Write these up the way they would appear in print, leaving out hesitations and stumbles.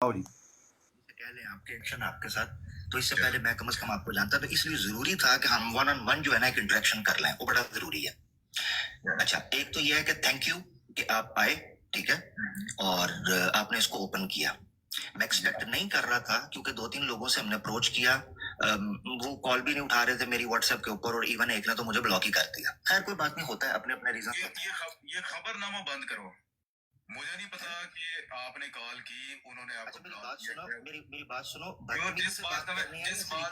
कह लें आपके एक्शन आपके साथ, तो इससे पहले मैं कम से कम आपको जानता, तो इसलिए जरूरी था कि हम 1-on-1 जो है ना एक इंटरेक्शन कर लें, वो बड़ा जरूरी है। अच्छा, एक तो यह है कि थैंक यू कि आप आए, ठीक है, और आपने इसको ओपन किया। मैं एक्सपेक्ट नहीं कर रहा था, क्योंकि 2-3 लोगों से हमने अप्रोच किया, वो कॉल भी नहीं उठा रहे थे मेरी व्हाट्सएप के ऊपर, और इवन एक ने तो मुझे ब्लॉक ही कर दिया। खैर कोई बात नहीं, होता है, अपने अपने रीजन। ये खबरनामा बंद करो। मुझे नहीं पता कि आपने कॉल की, उन्होंने आपको मेरी बात सुनो, मेरी बात सुनो। जिस बात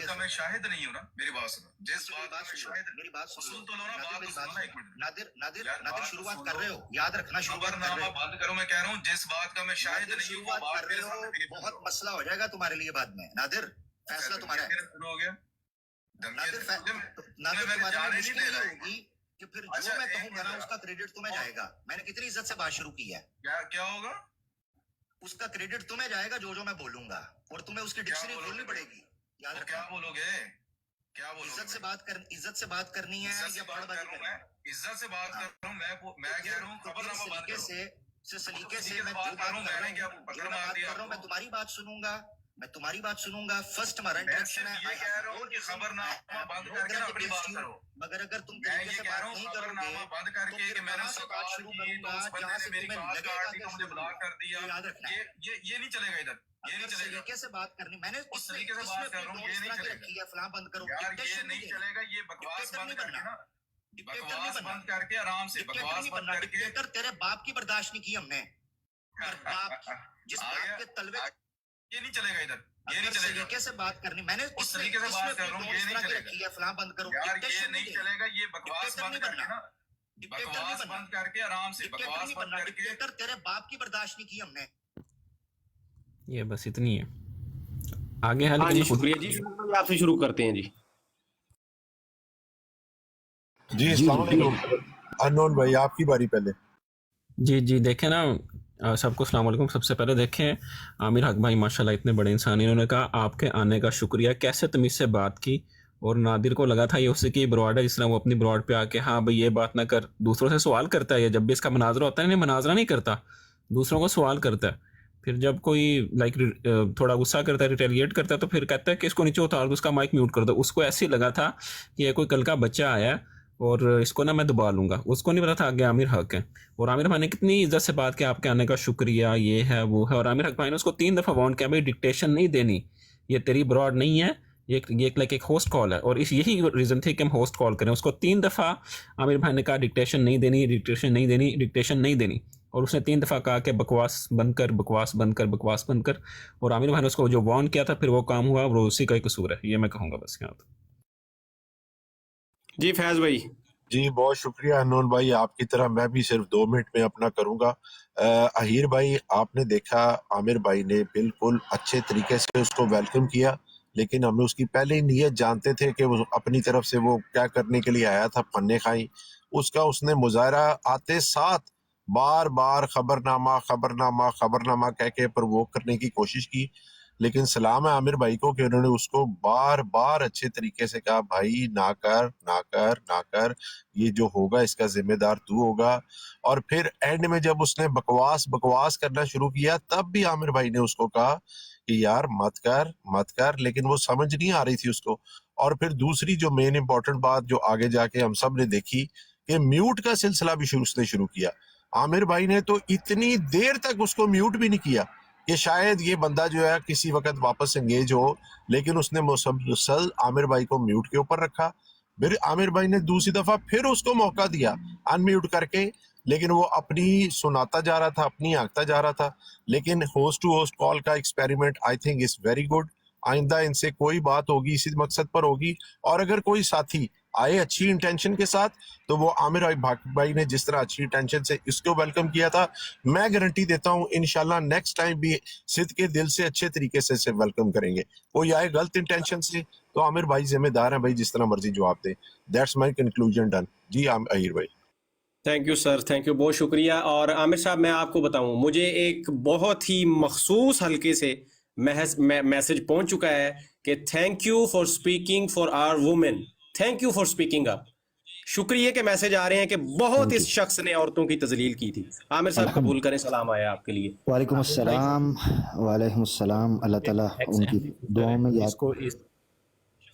का मैं शाहिद नहीं हूँ ना, मेरी बात सुनो। जिस बात का मैं शाहिद, मेरी बात सुन तो लो ना, बात तो सुनो ना एक मिनट। नादिर शुरुआत कर रहे हो, याद रखना, खबरनामा बंद करो। मैं कह रहा हूँ जिस बात का मैं शाहिद नहीं हूँ, वो बात कर रहे हो, बहुत मसला हो जाएगा तुम्हारे लिए बाद में। नादिर, फैसला तुम्हारा है। शुरू हो गया। नादिर तुम्हारी मुश्किल होगी कि फिर जो मैं कहूंगा ना उसका क्रेडिट तुम्हें जाएगा। मैंने कितनी इज्जत से बात शुरू की है। क्या होगा? उसका क्रेडिट तुम्हें जाएगा जो मैं बोलूंगा, और तुम्हें उसकी डिक्शनरी खोलनी पड़ेगी। याद रखना। क्या बोलोगे? इज्जत से बात करनी है या बड़बाजी करनी है? इज्जत से बात कर रहा हूँ मैं कह रहा हूँ खबरनामा बंद करो। सलीके से मैं जो बात कर रहा हूँ, मैं तुम्हारी बात सुनूंगा। फर्स्ट हमारा इंटरेक्शन है। ये कह रहा हूँ कि खबरनामा बंद करके ना अपनी बात करो। मगर अगर तुम तरीके से बात नहीं करोगे, बंद करके कि मैंने उससे बात शुरू करूंगा, जहां से मेरी कॉल काट दी, मुझे ब्लॉक कर दिया। याद रखना, ये नहीं चलेगा इधर। ये नहीं चलेगा। तरीके से बात करनी, मैंने उस तरीके से बात कर रहा हूँ, ये नहीं चलेगा। फलां बंद करो यार, ये नहीं चलेगा। ये बकवास बंद करके ना, बकवास बंद करके आराम से बकवास बंद करके। तेरे बाप की बर्दाश्त नहीं की हमने। जिस बात के तलवे, ये नहीं चलेगा इधर। ये नहीं चलेगा। तरीके से बात करनी, मैंने उस तरीके से बात कर रहा हूँ, ये नहीं चलेगा। फलां बंद करो। यार, ये नहीं चलेगा। ये बकवास बंद करके ना, बकवास बंद करके आराम से बकवास बंद करके। तेरे बाप की बर्दाश्त नहीं की हमने। ये बस इतनी है, आगे हाल। हाँ जी, शुक्रिया जी। आपसे शुरू करते हैं जी। अननोन भाई, आपकी बारी पहले। जी देखें ना, सबको अस्सलाम वालेकुम। सबसे पहले देखें, आमिर हक भाई माशाल्लाह इतने बड़े इंसान, इन्होंने कहा आपके आने का शुक्रिया, कैसे तमीज़ से बात की। और नादिर को लगा था ये उससे की ब्रॉड है, जिस तरह वो अपनी ब्रॉड पे आके हाँ भाई ये बात ना कर, दूसरों से सवाल करता है। ये जब भी इसका मनाजरा होता है ना, मनाजरा नहीं करता, दूसरों को सवाल करता है। फिर जब कोई थोड़ा गुस्सा करता है, रिटेलिएट करता है, तो फिर कहता है कि इसको नीचे उतार दो, उसका माइक म्यूट कर दो। उसको ऐसे ही लगा था कि ये कोई कल का बच्चा आया है और इसको ना मैं दबा लूंगा। उसको नहीं पता था आगे आमिर हक है। और आमिर भाई ने कितनी इज्जत से बात की, आपके आने का शुक्रिया, ये है वो है। और आमिर हक भाई ने उसको 3 दफ़ा वार्न किया, भाई डिक्टेशन नहीं देनी, ये तेरी ब्रॉड नहीं है, ये एक होस्ट कॉल है। और यही रीज़न थे कि हम होस्ट कॉल करें। उसको 3 दफ़ा आमिर भाई ने कहा डिक्टेशन नहीं देनी, डिक्टेशन नहीं देनी, डिक्टेशन नहीं देनी। और उसने 3 दफ़ा कहा कि बकवास बंद कर, बकवास बंद कर, बकवास बंद कर। और आमिर भाई ने उसको जो वार्न किया था, फिर वो काम हुआ, वो उसी का ही कसूर है, ये मैं कहूँगा बस यहाँ पर। जी फैज भाई। जी बहुत शुक्रिया अननोन भाई, आपकी तरह मैं भी सिर्फ 2 मिनट में अपना करूंगा। अहीर भाई, आपने देखा आमिर भाई ने बिल्कुल अच्छे तरीके से उसको वेलकम किया, लेकिन हमें उसकी पहले ही नीयत जानते थे कि वो अपनी तरफ से वो क्या करने के लिए आया था, फन्ने खाई। उसका उसने मुजाहरा आते साथ बार बार खबरनामा खबरनामा खबरनामा कह के प्रवोक करने की कोशिश की। लेकिन सलाम है आमिर भाई को कि उन्होंने उसको बार बार अच्छे तरीके से कहा, भाई ना कर ना कर ना कर, ये जो होगा इसका जिम्मेदार तू होगा। और फिर एंड में जब उसने बकवास बकवास करना शुरू किया, तब भी आमिर भाई ने उसको कहा कि यार मत कर मत कर, लेकिन वो समझ नहीं आ रही थी उसको। और फिर दूसरी जो मेन इंपॉर्टेंट बात जो आगे जाके हम सब ने देखी कि म्यूट का सिलसिला भी उसने शुरू किया। आमिर भाई ने तो इतनी देर तक उसको म्यूट भी नहीं किया कि शायद ये बंदा जो है किसी वक्त वापस एंगेज हो, लेकिन उसने मुसलसल आमिर भाई को म्यूट के ऊपर रखा। फिर आमिर भाई ने दूसरी दफा फिर उसको मौका दिया अनम्यूट करके, लेकिन वो अपनी सुनाता जा रहा था, अपनी आंकता जा रहा था। लेकिन होस्ट टू होस्ट कॉल का experiment I think is very good. आइंदा इनसे कोई बात होगी इसी मकसद पर होगी, और अगर कोई साथी आए अच्छी इंटेंशन के साथ, तो वो आमिर भाई ने जिस तरह अच्छी इंटेंशन से इसको वेलकम किया था, मैं गारंटी देता हूँ इंशाल्लाह नेक्स्ट टाइम भी सिद्ध के दिल से अच्छे तरीके से इसे वेलकम करेंगे। कोई आए गलत इंटेंशन से तो आमिर भाई जिम्मेदार हैं भाई, जिस तरह मर्जी जवाब दे। That's my conclusion done. जी अहीर भाई। Thank you sir, thank you, बहुत शुक्रिया। और आमिर साहब, मैं आपको बताऊं, मुझे एक बहुत ही मखसूस हल्के से मैसेज पहुंच चुका है कि thank you for speaking for our women, thank you for speaking up. शुक्रिया के मैसेज आ रहे हैं कि बहुत थैंक इस यू। शख्स ने औरतों की तजलील की थी। आमिर साहब कबूल करें, सलाम आया आपके लिए। वालेकुम आमिर भाई अस्सलाम, वालेकुम अस्सलाम। अल्लाह ताला एक्स उनकी एमडी सिस्टर दुआओं में है, याद। इसको इस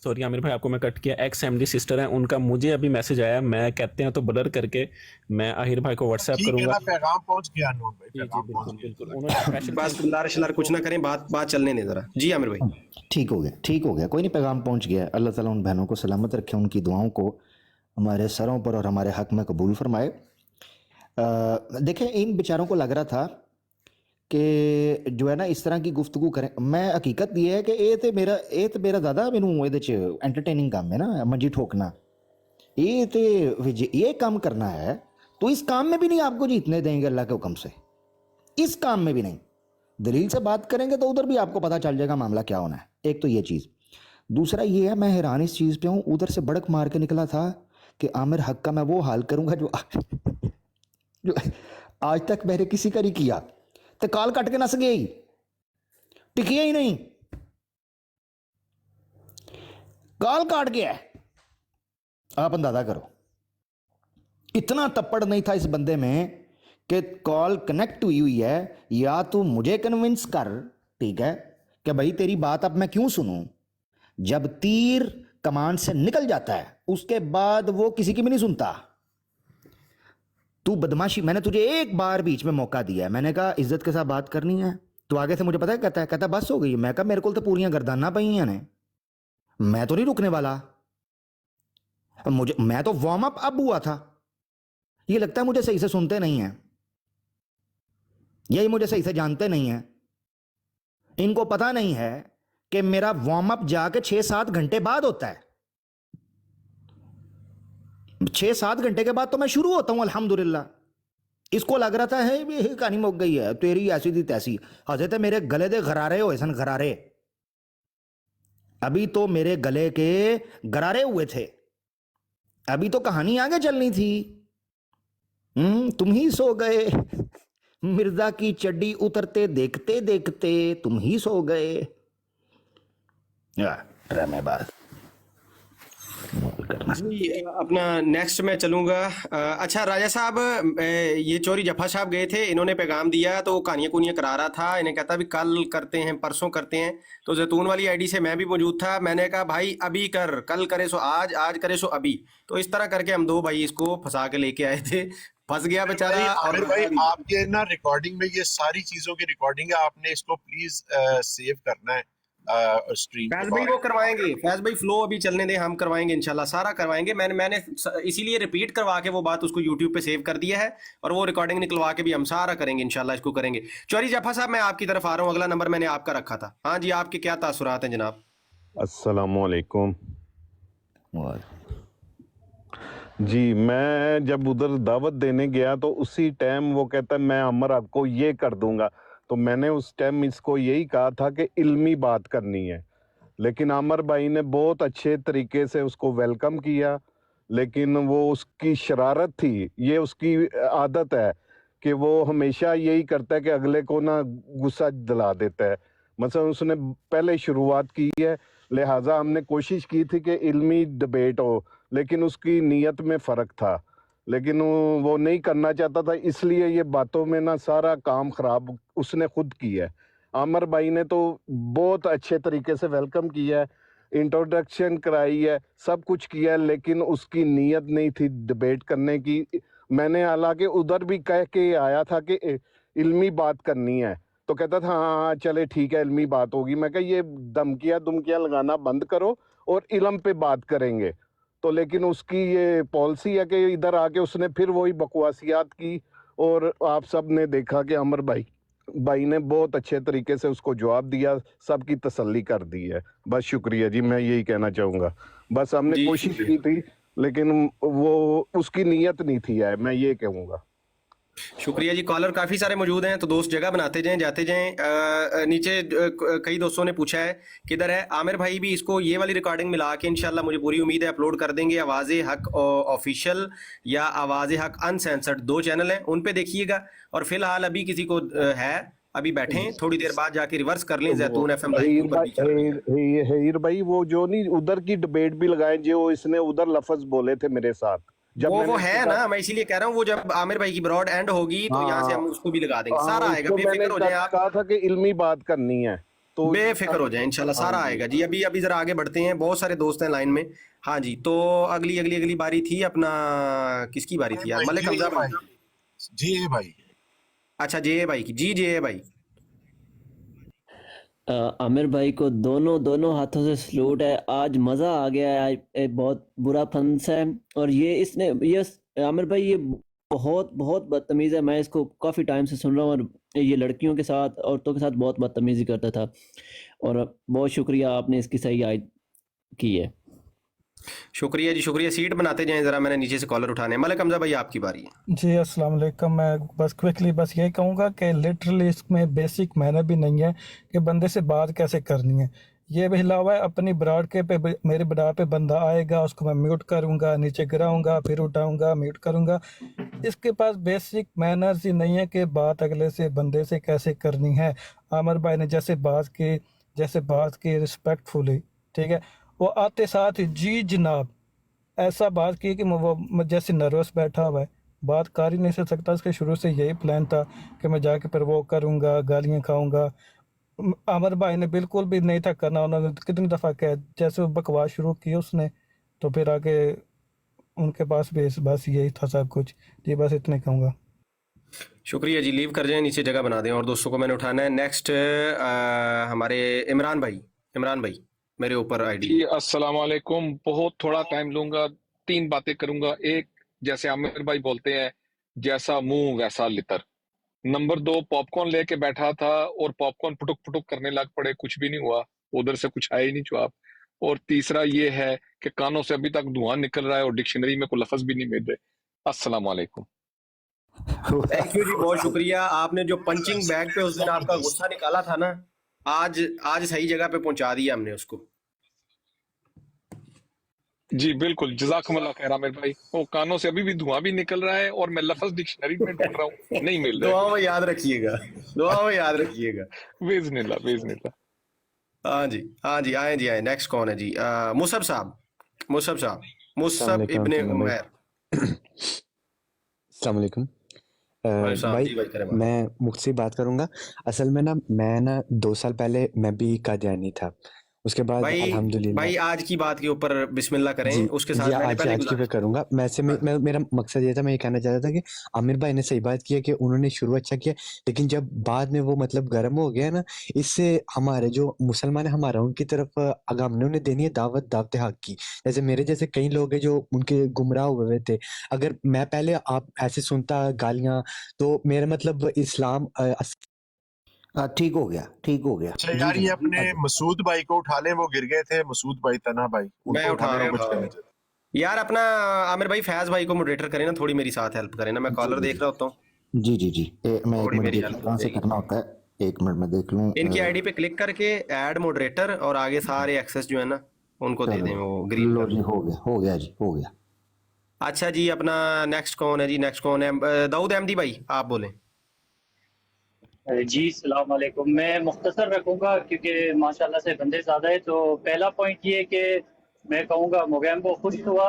सॉरी आमिर भाई आपको मैं कट किया, एक्स एमडी सिस्टर है उनका, मुझे अभी मैसेज आया, मैं कहते हैं तो ब्लर करके मैं आहिर भाई को व्हाट्सएप ठीक है करूंगा। ना, पैगाम पहुंच गया अनून भाई, जी जी पैगाम पहुंच बिल्कुल गया। बिल्कुल, उन्होंने स्पेशल बस बिल्लार शिलार कुछ ना करें, बात चलने दें जरा। जी आमिर भाई। ठीक हो गया, ठीक हो गया, कोई नहीं, पैगाम पहुंच गया। अल्लाह ताला उन बहनों को सलामत रखे, उनकी दुआओं को हमारे सरों पर और हमारे हक में कबूल फरमाए। देखें, इन बेचारों को लग रहा था कि जो है ना इस तरह की गुफ्तगू करें। मैं हकीकत ये है कि ये तो मेरा ज़्यादा मैनू ਇਹਦੇ ਚ एंटरटेनिंग काम है ना, मंजी ठोकना, ये काम करना है तो इस काम में भी नहीं आपको जीतने देंगे अल्लाह के हुक्म से, इस काम में भी नहीं। दलील से बात करेंगे तो उधर भी आपको पता चल जाएगा मामला क्या होना है। एक तो ये चीज़, दूसरा ये है, मैं हैरान इस चीज़ पे हूँ, उधर से बड़क मार के निकला था कि आमिर हक का मैं वो हाल करूँगा जो आज तक मैंने किसी का नहीं किया। तो काल कट के नस गया ही, टिकिया ही नहीं, काल काट गया है। आप अंदाजा करो, इतना तप्पड़ नहीं था इस बंदे में कि कॉल कनेक्ट हुई हुई है, या तू मुझे कन्विंस कर, ठीक है, कि भाई तेरी बात अब मैं क्यों सुनूं। जब तीर कमान से निकल जाता है उसके बाद वो किसी की भी नहीं सुनता। तू बदमाशी, मैंने तुझे एक बार बीच में मौका दिया है, मैंने कहा इज्जत के साथ बात करनी है, तो आगे से मुझे पता है कहता बस हो गई। मैं कहा मेरे को तो पूरियां गर्दाना पई हैं ने, मैं तो नहीं रुकने वाला। मैं तो वार्म अप अब हुआ था। ये लगता है मुझे सही से सुनते नहीं हैं, यही मुझे सही से जानते नहीं हैं। इनको पता नहीं है कि मेरा वार्म अप जाके 6-7 घंटे बाद होता है। 6-7 घंटे के बाद तो मैं शुरू होता हूं अल्हम्दुलिल्लाह। इसको लग रहा था है ये कहानी मुक गई है, तेरी ऐसी थी तैसी। हजरत मेरे गले दे गरारे हुए सन, गरारे, अभी तो मेरे गले के गरारे हुए थे, अभी तो कहानी आगे चलनी थी। तुम ही सो गए, मिर्जा की चड्डी उतरते देखते देखते तुम ही सो गए। रमे बात जी, अपना नेक्स्ट मैं चलूंगा। अच्छा राजा साहब, ये चोरी जफा साहब गए थे, इन्होंने पैगाम दिया तो कहानियां कुनियां करा रहा था, इन्हें कहता भी कल करते हैं, परसों करते हैं। तो जैतून वाली आईडी से मैं भी मौजूद था, मैंने कहा भाई अभी कर, कल करे सो आज, आज करे सो अभी। तो इस तरह करके हम दो भाई इसको फंसा के लेके आए थे, फंस गया बेचारा। आमिर भाई आपके ना रिकॉर्डिंग में ये सारी चीजों की रिकॉर्डिंग है, आपने इसको प्लीज सेव करना है स्ट्रीम। फैज भाई वो करवाएंगे, फैज भाई फ्लो अभी चलने दें, हम करवाएंगे इंशाल्लाह, सारा करवाएंगे। मैंने इसीलिए रिपीट करवा के वो बात उसको यूट्यूब पे सेव कर दिया है, और वो रिकॉर्डिंग निकलवा के भी हम सारा करेंगे इंशाल्लाह, इसको करेंगे। चौरी जफा साहब मैं आपकी तरफ आ रहा हूँ, अगला नंबर मैंने आपका रखा था। हाँ जी, आपके क्या तासुरात हैं जनाब? अस्सलामुअलैकुम जी। मैं जब उधर दावत देने गया तो उसी टाइम वो कहता मैं अमर आपको ये कर दूंगा, तो मैंने उस टाइम इसको यही कहा था कि इल्मी बात करनी है। लेकिन आमिर भाई ने बहुत अच्छे तरीके से उसको वेलकम किया, लेकिन वो उसकी शरारत थी, ये उसकी आदत है कि वो हमेशा यही करता है कि अगले को ना गुस्सा दिला देता है। मतलब उसने पहले शुरुआत की है, लिहाजा हमने कोशिश की थी कि इल्मी डिबेट हो, लेकिन उसकी नीयत में फ़र्क था, लेकिन वो नहीं करना चाहता था, इसलिए ये बातों में ना सारा काम ख़राब उसने खुद किया है। आमिर भाई ने तो बहुत अच्छे तरीके से वेलकम किया है, इंट्रोडक्शन कराई है, सब कुछ किया है, लेकिन उसकी नीयत नहीं थी डिबेट करने की। मैंने हालांकि उधर भी कह के आया था कि इल्मी बात करनी है, तो कहता था हाँ चले ठीक है इल्मी बात होगी। मैं कहा ये धमकियाँ लगाना बंद करो और इल्म पे बात करेंगे। तो लेकिन उसकी ये पॉलिसी है कि इधर आके उसने फिर वही बकवासियात की, और आप सब ने देखा कि आमिर भाई ने बहुत अच्छे तरीके से उसको जवाब दिया, सबकी तसल्ली कर दी है। बस शुक्रिया जी, मैं यही कहना चाहूँगा। बस हमने कोशिश की थी, लेकिन वो उसकी नीयत नहीं थी है, मैं ये कहूँगा। शुक्रिया जी। कॉलर काफ़ी सारे मौजूद हैं, तो दोस्त जगह बनाते जाएं, जाते जाएं। नीचे कई दोस्तों ने पूछा है किधर है आमिर भाई, भी इसको ये वाली रिकॉर्डिंग मिला के इंशाल्लाह मुझे पूरी उम्मीद है अपलोड कर देंगे। आवाज़ हक ऑफिशियल या आवाज़ हक अनसेंसर्ड, 2 चैनल हैं, उन पे देखिएगा। और फिलहाल अभी किसी को है, अभी बैठे हैं, थोड़ी देर बाद जाके रिवर्स कर लें जैतून एफएम लाइव पर। हीर भाई वो जो नहीं उधर की डिबेट भी लगाएं, जो इसने उधर लफ्ज बोले थे मेरे साथ, जब वो मैंने है इसके ना, बाद मैं इसीलिए कह रहा हूँ, वो जब आमिर भाई की ब्रॉड एंड होगी तो यहाँ से हम उसको भी लगा देंगे, सारा आएगा, उसको मैंने बेफिक्र हो जाए आप, कहा था कि इल्मी बात करनी है तो बेफिक्र हो जाए, इंशाल्लाह हाँ सारा जी आएगा जी। अभी अभी जरा आगे बढ़ते हैं, बहुत सारे दोस्त हैं लाइन में। हाँ जी, तो अगली अगली अगली बारी थी अपना, किसकी बारी थी यार, भाई मलिक जी हमजा भाई भाई। जी भाई अच्छा, जे भाई की, जी जे भाई। आमिर भाई को दोनों दोनों हाथों से सलूट है। आज मज़ा आ गया है। आज बहुत बुरा फंस है और ये आमिर भाई ये बहुत बहुत बदतमीज़ है। मैं इसको काफ़ी टाइम से सुन रहा हूँ और ये लड़कियों के साथ, औरतों के साथ बहुत बदतमीज़ी करता था और बहुत शुक्रिया आपने इसकी सही आयत की है। शुक्रिया जी, शुक्रिया। सीट बनाते जाएं जरा, मैंने नीचे से कॉलर उठाने। मलिक हमजा भाई आपकी बारी है। जी अस्सलाम वालेकुम। मैं बस क्विकली बस यही कहूँगा कि लिटरली इसमें बेसिक मैनर भी नहीं है कि बंदे से बात कैसे करनी है। ये भी हिला हुआ है अपनी ब्राड के पे, मेरे ब्राड पे बंदा आएगा उसको मैं म्यूट करूँगा, नीचे गिराऊँगा, फिर उठाऊँगा, म्यूट करूँगा। इसके पास बेसिक मैनर्स ही नहीं है कि बात अगले से बंदे से कैसे करनी है। आमिर भाई ने जैसे बात की रिस्पेक्टफुली, ठीक है, वो आते साथ ही जी जनाब ऐसा बात की कि वो जैसे नर्वस बैठा हुआ है, बात कर ही नहीं सकता। इसके शुरू से यही प्लान था कि मैं जाके फिर वो करूँगा, गालियाँ खाऊँगा। आमिर भाई ने बिल्कुल भी नहीं था करना। उन्होंने कितनी दफ़ा कहा, जैसे वो बकवास शुरू की उसने, तो फिर आगे उनके पास भी बस यही था सब कुछ। जी बस इतने कहूँगा। शुक्रिया जी, लीव कर जाएं, नीचे जगह बना दें और दोस्तों को मैंने उठाना है। नेक्स्ट हमारे इमरान भाई मेरे ऊपर आईडी। जी अस्सलाम वालेकुम। बहुत थोड़ा टाइम लूंगा, 3 बातें करूंगा। एक, जैसे आमिर भाई बोलते हैं, जैसा मुंह वैसा लितर। नंबर 2, पॉपकॉर्न लेके बैठा था और पॉपकॉर्न पुटुक पुटुक करने लग पड़े, कुछ भी नहीं हुआ, उधर से कुछ आया ही नहीं जवाब। और तीसरा ये है कि कानों से अभी तक धुआं निकल रहा है और डिक्शनरी में कोई लफ्ज भी नहीं मिल रहे। अस्सलाम वालेकुम। थैंक यू जी, बहुत शुक्रिया। आपने जो पंचिंग बैग पे उस दिन आपका गुस्सा निकाला था ना, आज सही जगह पे पहुंचा दिया हमने उसको। जी बिल्कुल, जज़ाकुमुल्लाह खैर आमिर भाई। वो कानों से अभी भी धुआं भी निकल रहा है और मैं लफ्ज डिक्शनरी में ढूंढ रहा हूँ, नहीं मिल रहा दुआ में याद रखिएगा, दुआ में याद रखिएगा। है। बिस्मिल्लाह। हाँ जी, आए। नेक्स्ट कौन है जी? मुसब साहब, मुसब इब्ने उमैर। अस्सलाम वालेकुम। भाई भाई जी, भाई करें बात। मैं मुझसे बात करूंगा। असल में मैं 2 साल पहले मैं भी कादियानी था। उसके बाद अल्हम्दुलिल्लाह भाई आज की बात के ऊपर बिस्मिल्लाह करें। जी उसके साथ जी मैंने आज पहले आज की पे करूंगा। मेरा मकसद ये था, मैं ये कहना चाहता था कि आमिर भाई ने सही बात किया कि उन्होंने शुरू अच्छा किया, लेकिन जब बाद में वो मतलब गर्म हो गया ना, इससे हमारे जो मुसलमान है हमारा उनकी तरफ अगर हमने उन्हें देनी है दावत हक की। जैसे मेरे जैसे कई लोग हैं जो उनके गुमराह हुए थे। अगर मैं पहले आप ऐसे सुनता गालियां, तो मेरा मतलब इस्लाम ठीक हो गया। अच्छा जी यार, ये जनाब। अपने मसूद भाई को उठा लें, वो गिर गए थे। मसूद भाई, तना भाई, मैं उनको उठा उठाने रहा में कुछ हूँ कहना चाहते हैं। यार। अपना आमिर भाई फैज भाई को मॉडरेटर करें ना, थोड़ी मेरी साथ हेल्प करें ना, मैं कॉलर देख रहा होता हूँ। जी मैं एक थोड़ी मिनट मेरी देख हेल्प लूँ कहाँ से करना होता है। 1 मिनट में देख लूँ। इनकी आईडी पे क्लिक करके ऐड मॉडरेटर और आगे सारे एक्सेस जो है ना उनको दे दें, वो ग्रीन लो कर जी, दें। हो गया। अच्छा जी, अपना नेक्स्ट कौन है जी? दाऊद अहमदी भाई, आप बोलें। जी सलाम वालेकुम। मैं मुख्तसर रखूंगा क्योंकि माशाल्लाह से बंदे ज़्यादा है। तो पहला पॉइंट ये कि मैं कहूँगा मोगैम्बो खुश हुआ।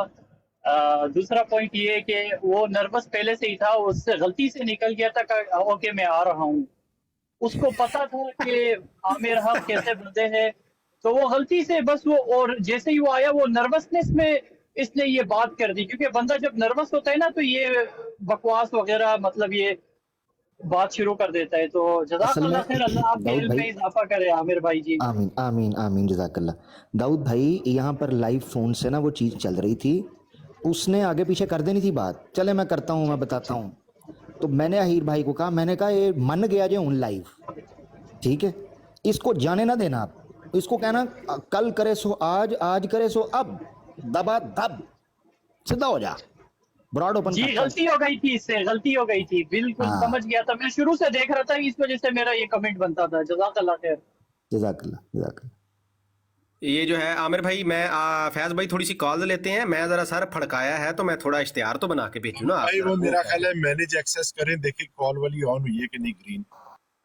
दूसरा पॉइंट ये है कि वो नर्वस पहले से ही था, उससे गलती से निकल गया था कि ओके मैं आ रहा हूँ। उसको पता था कि आमिर हम कैसे बंदे हैं, तो वो गलती से बस वो, और जैसे ही वो आया वो नर्वसनेस में इसने ये बात कर दी। क्योंकि बंदा जब नर्वस होता है ना तो ये बकवास वगैरह मतलब ये बात शुरू कर देता है। तो जज़ाकल्लाह खैर, अल्लाह आपके दाऊद इल्म में भाई, इजाफा करे आमिर भाई जी। आमीन जज़ाकल्लाह। दाऊद भाई, यहाँ पर लाइव फ़ोन से ना वो चीज़ चल रही थी, उसने आगे पीछे कर देनी थी बात। चले मैं करता हूँ, मैं बताता हूँ। तो मैंने अहीर भाई को कहा, मैंने कहा ये मन गया जो उन लाइव, ठीक है, इसको जाने ना देना। आप इसको कहना कल करे सो आज करे सो अब, दबा दब सीधा हो जा, ब्रॉड ओपन। जी गलती हो गई थी, इससे गलती हो गई थी, बिल्कुल समझ गया था। मैं शुरू से देख रहा था, इस वजह से मेरा ये कमेंट बनता था। जज़ाकल्लाह खैर। जज़ाकल्लाह। ये जो है आमिर भाई, मैं फैज भाई थोड़ी सी कॉल लेते हैं। मैं जरा सर फड़काया है तो मैं थोड़ा इश्तिहार तो बना के भेजूँ ना भाई वो आप। मेरा ख्याल है मैनेज एक्सेस करें, देखिए कॉल वाली ऑन हुई है कि नहीं। ग्रीन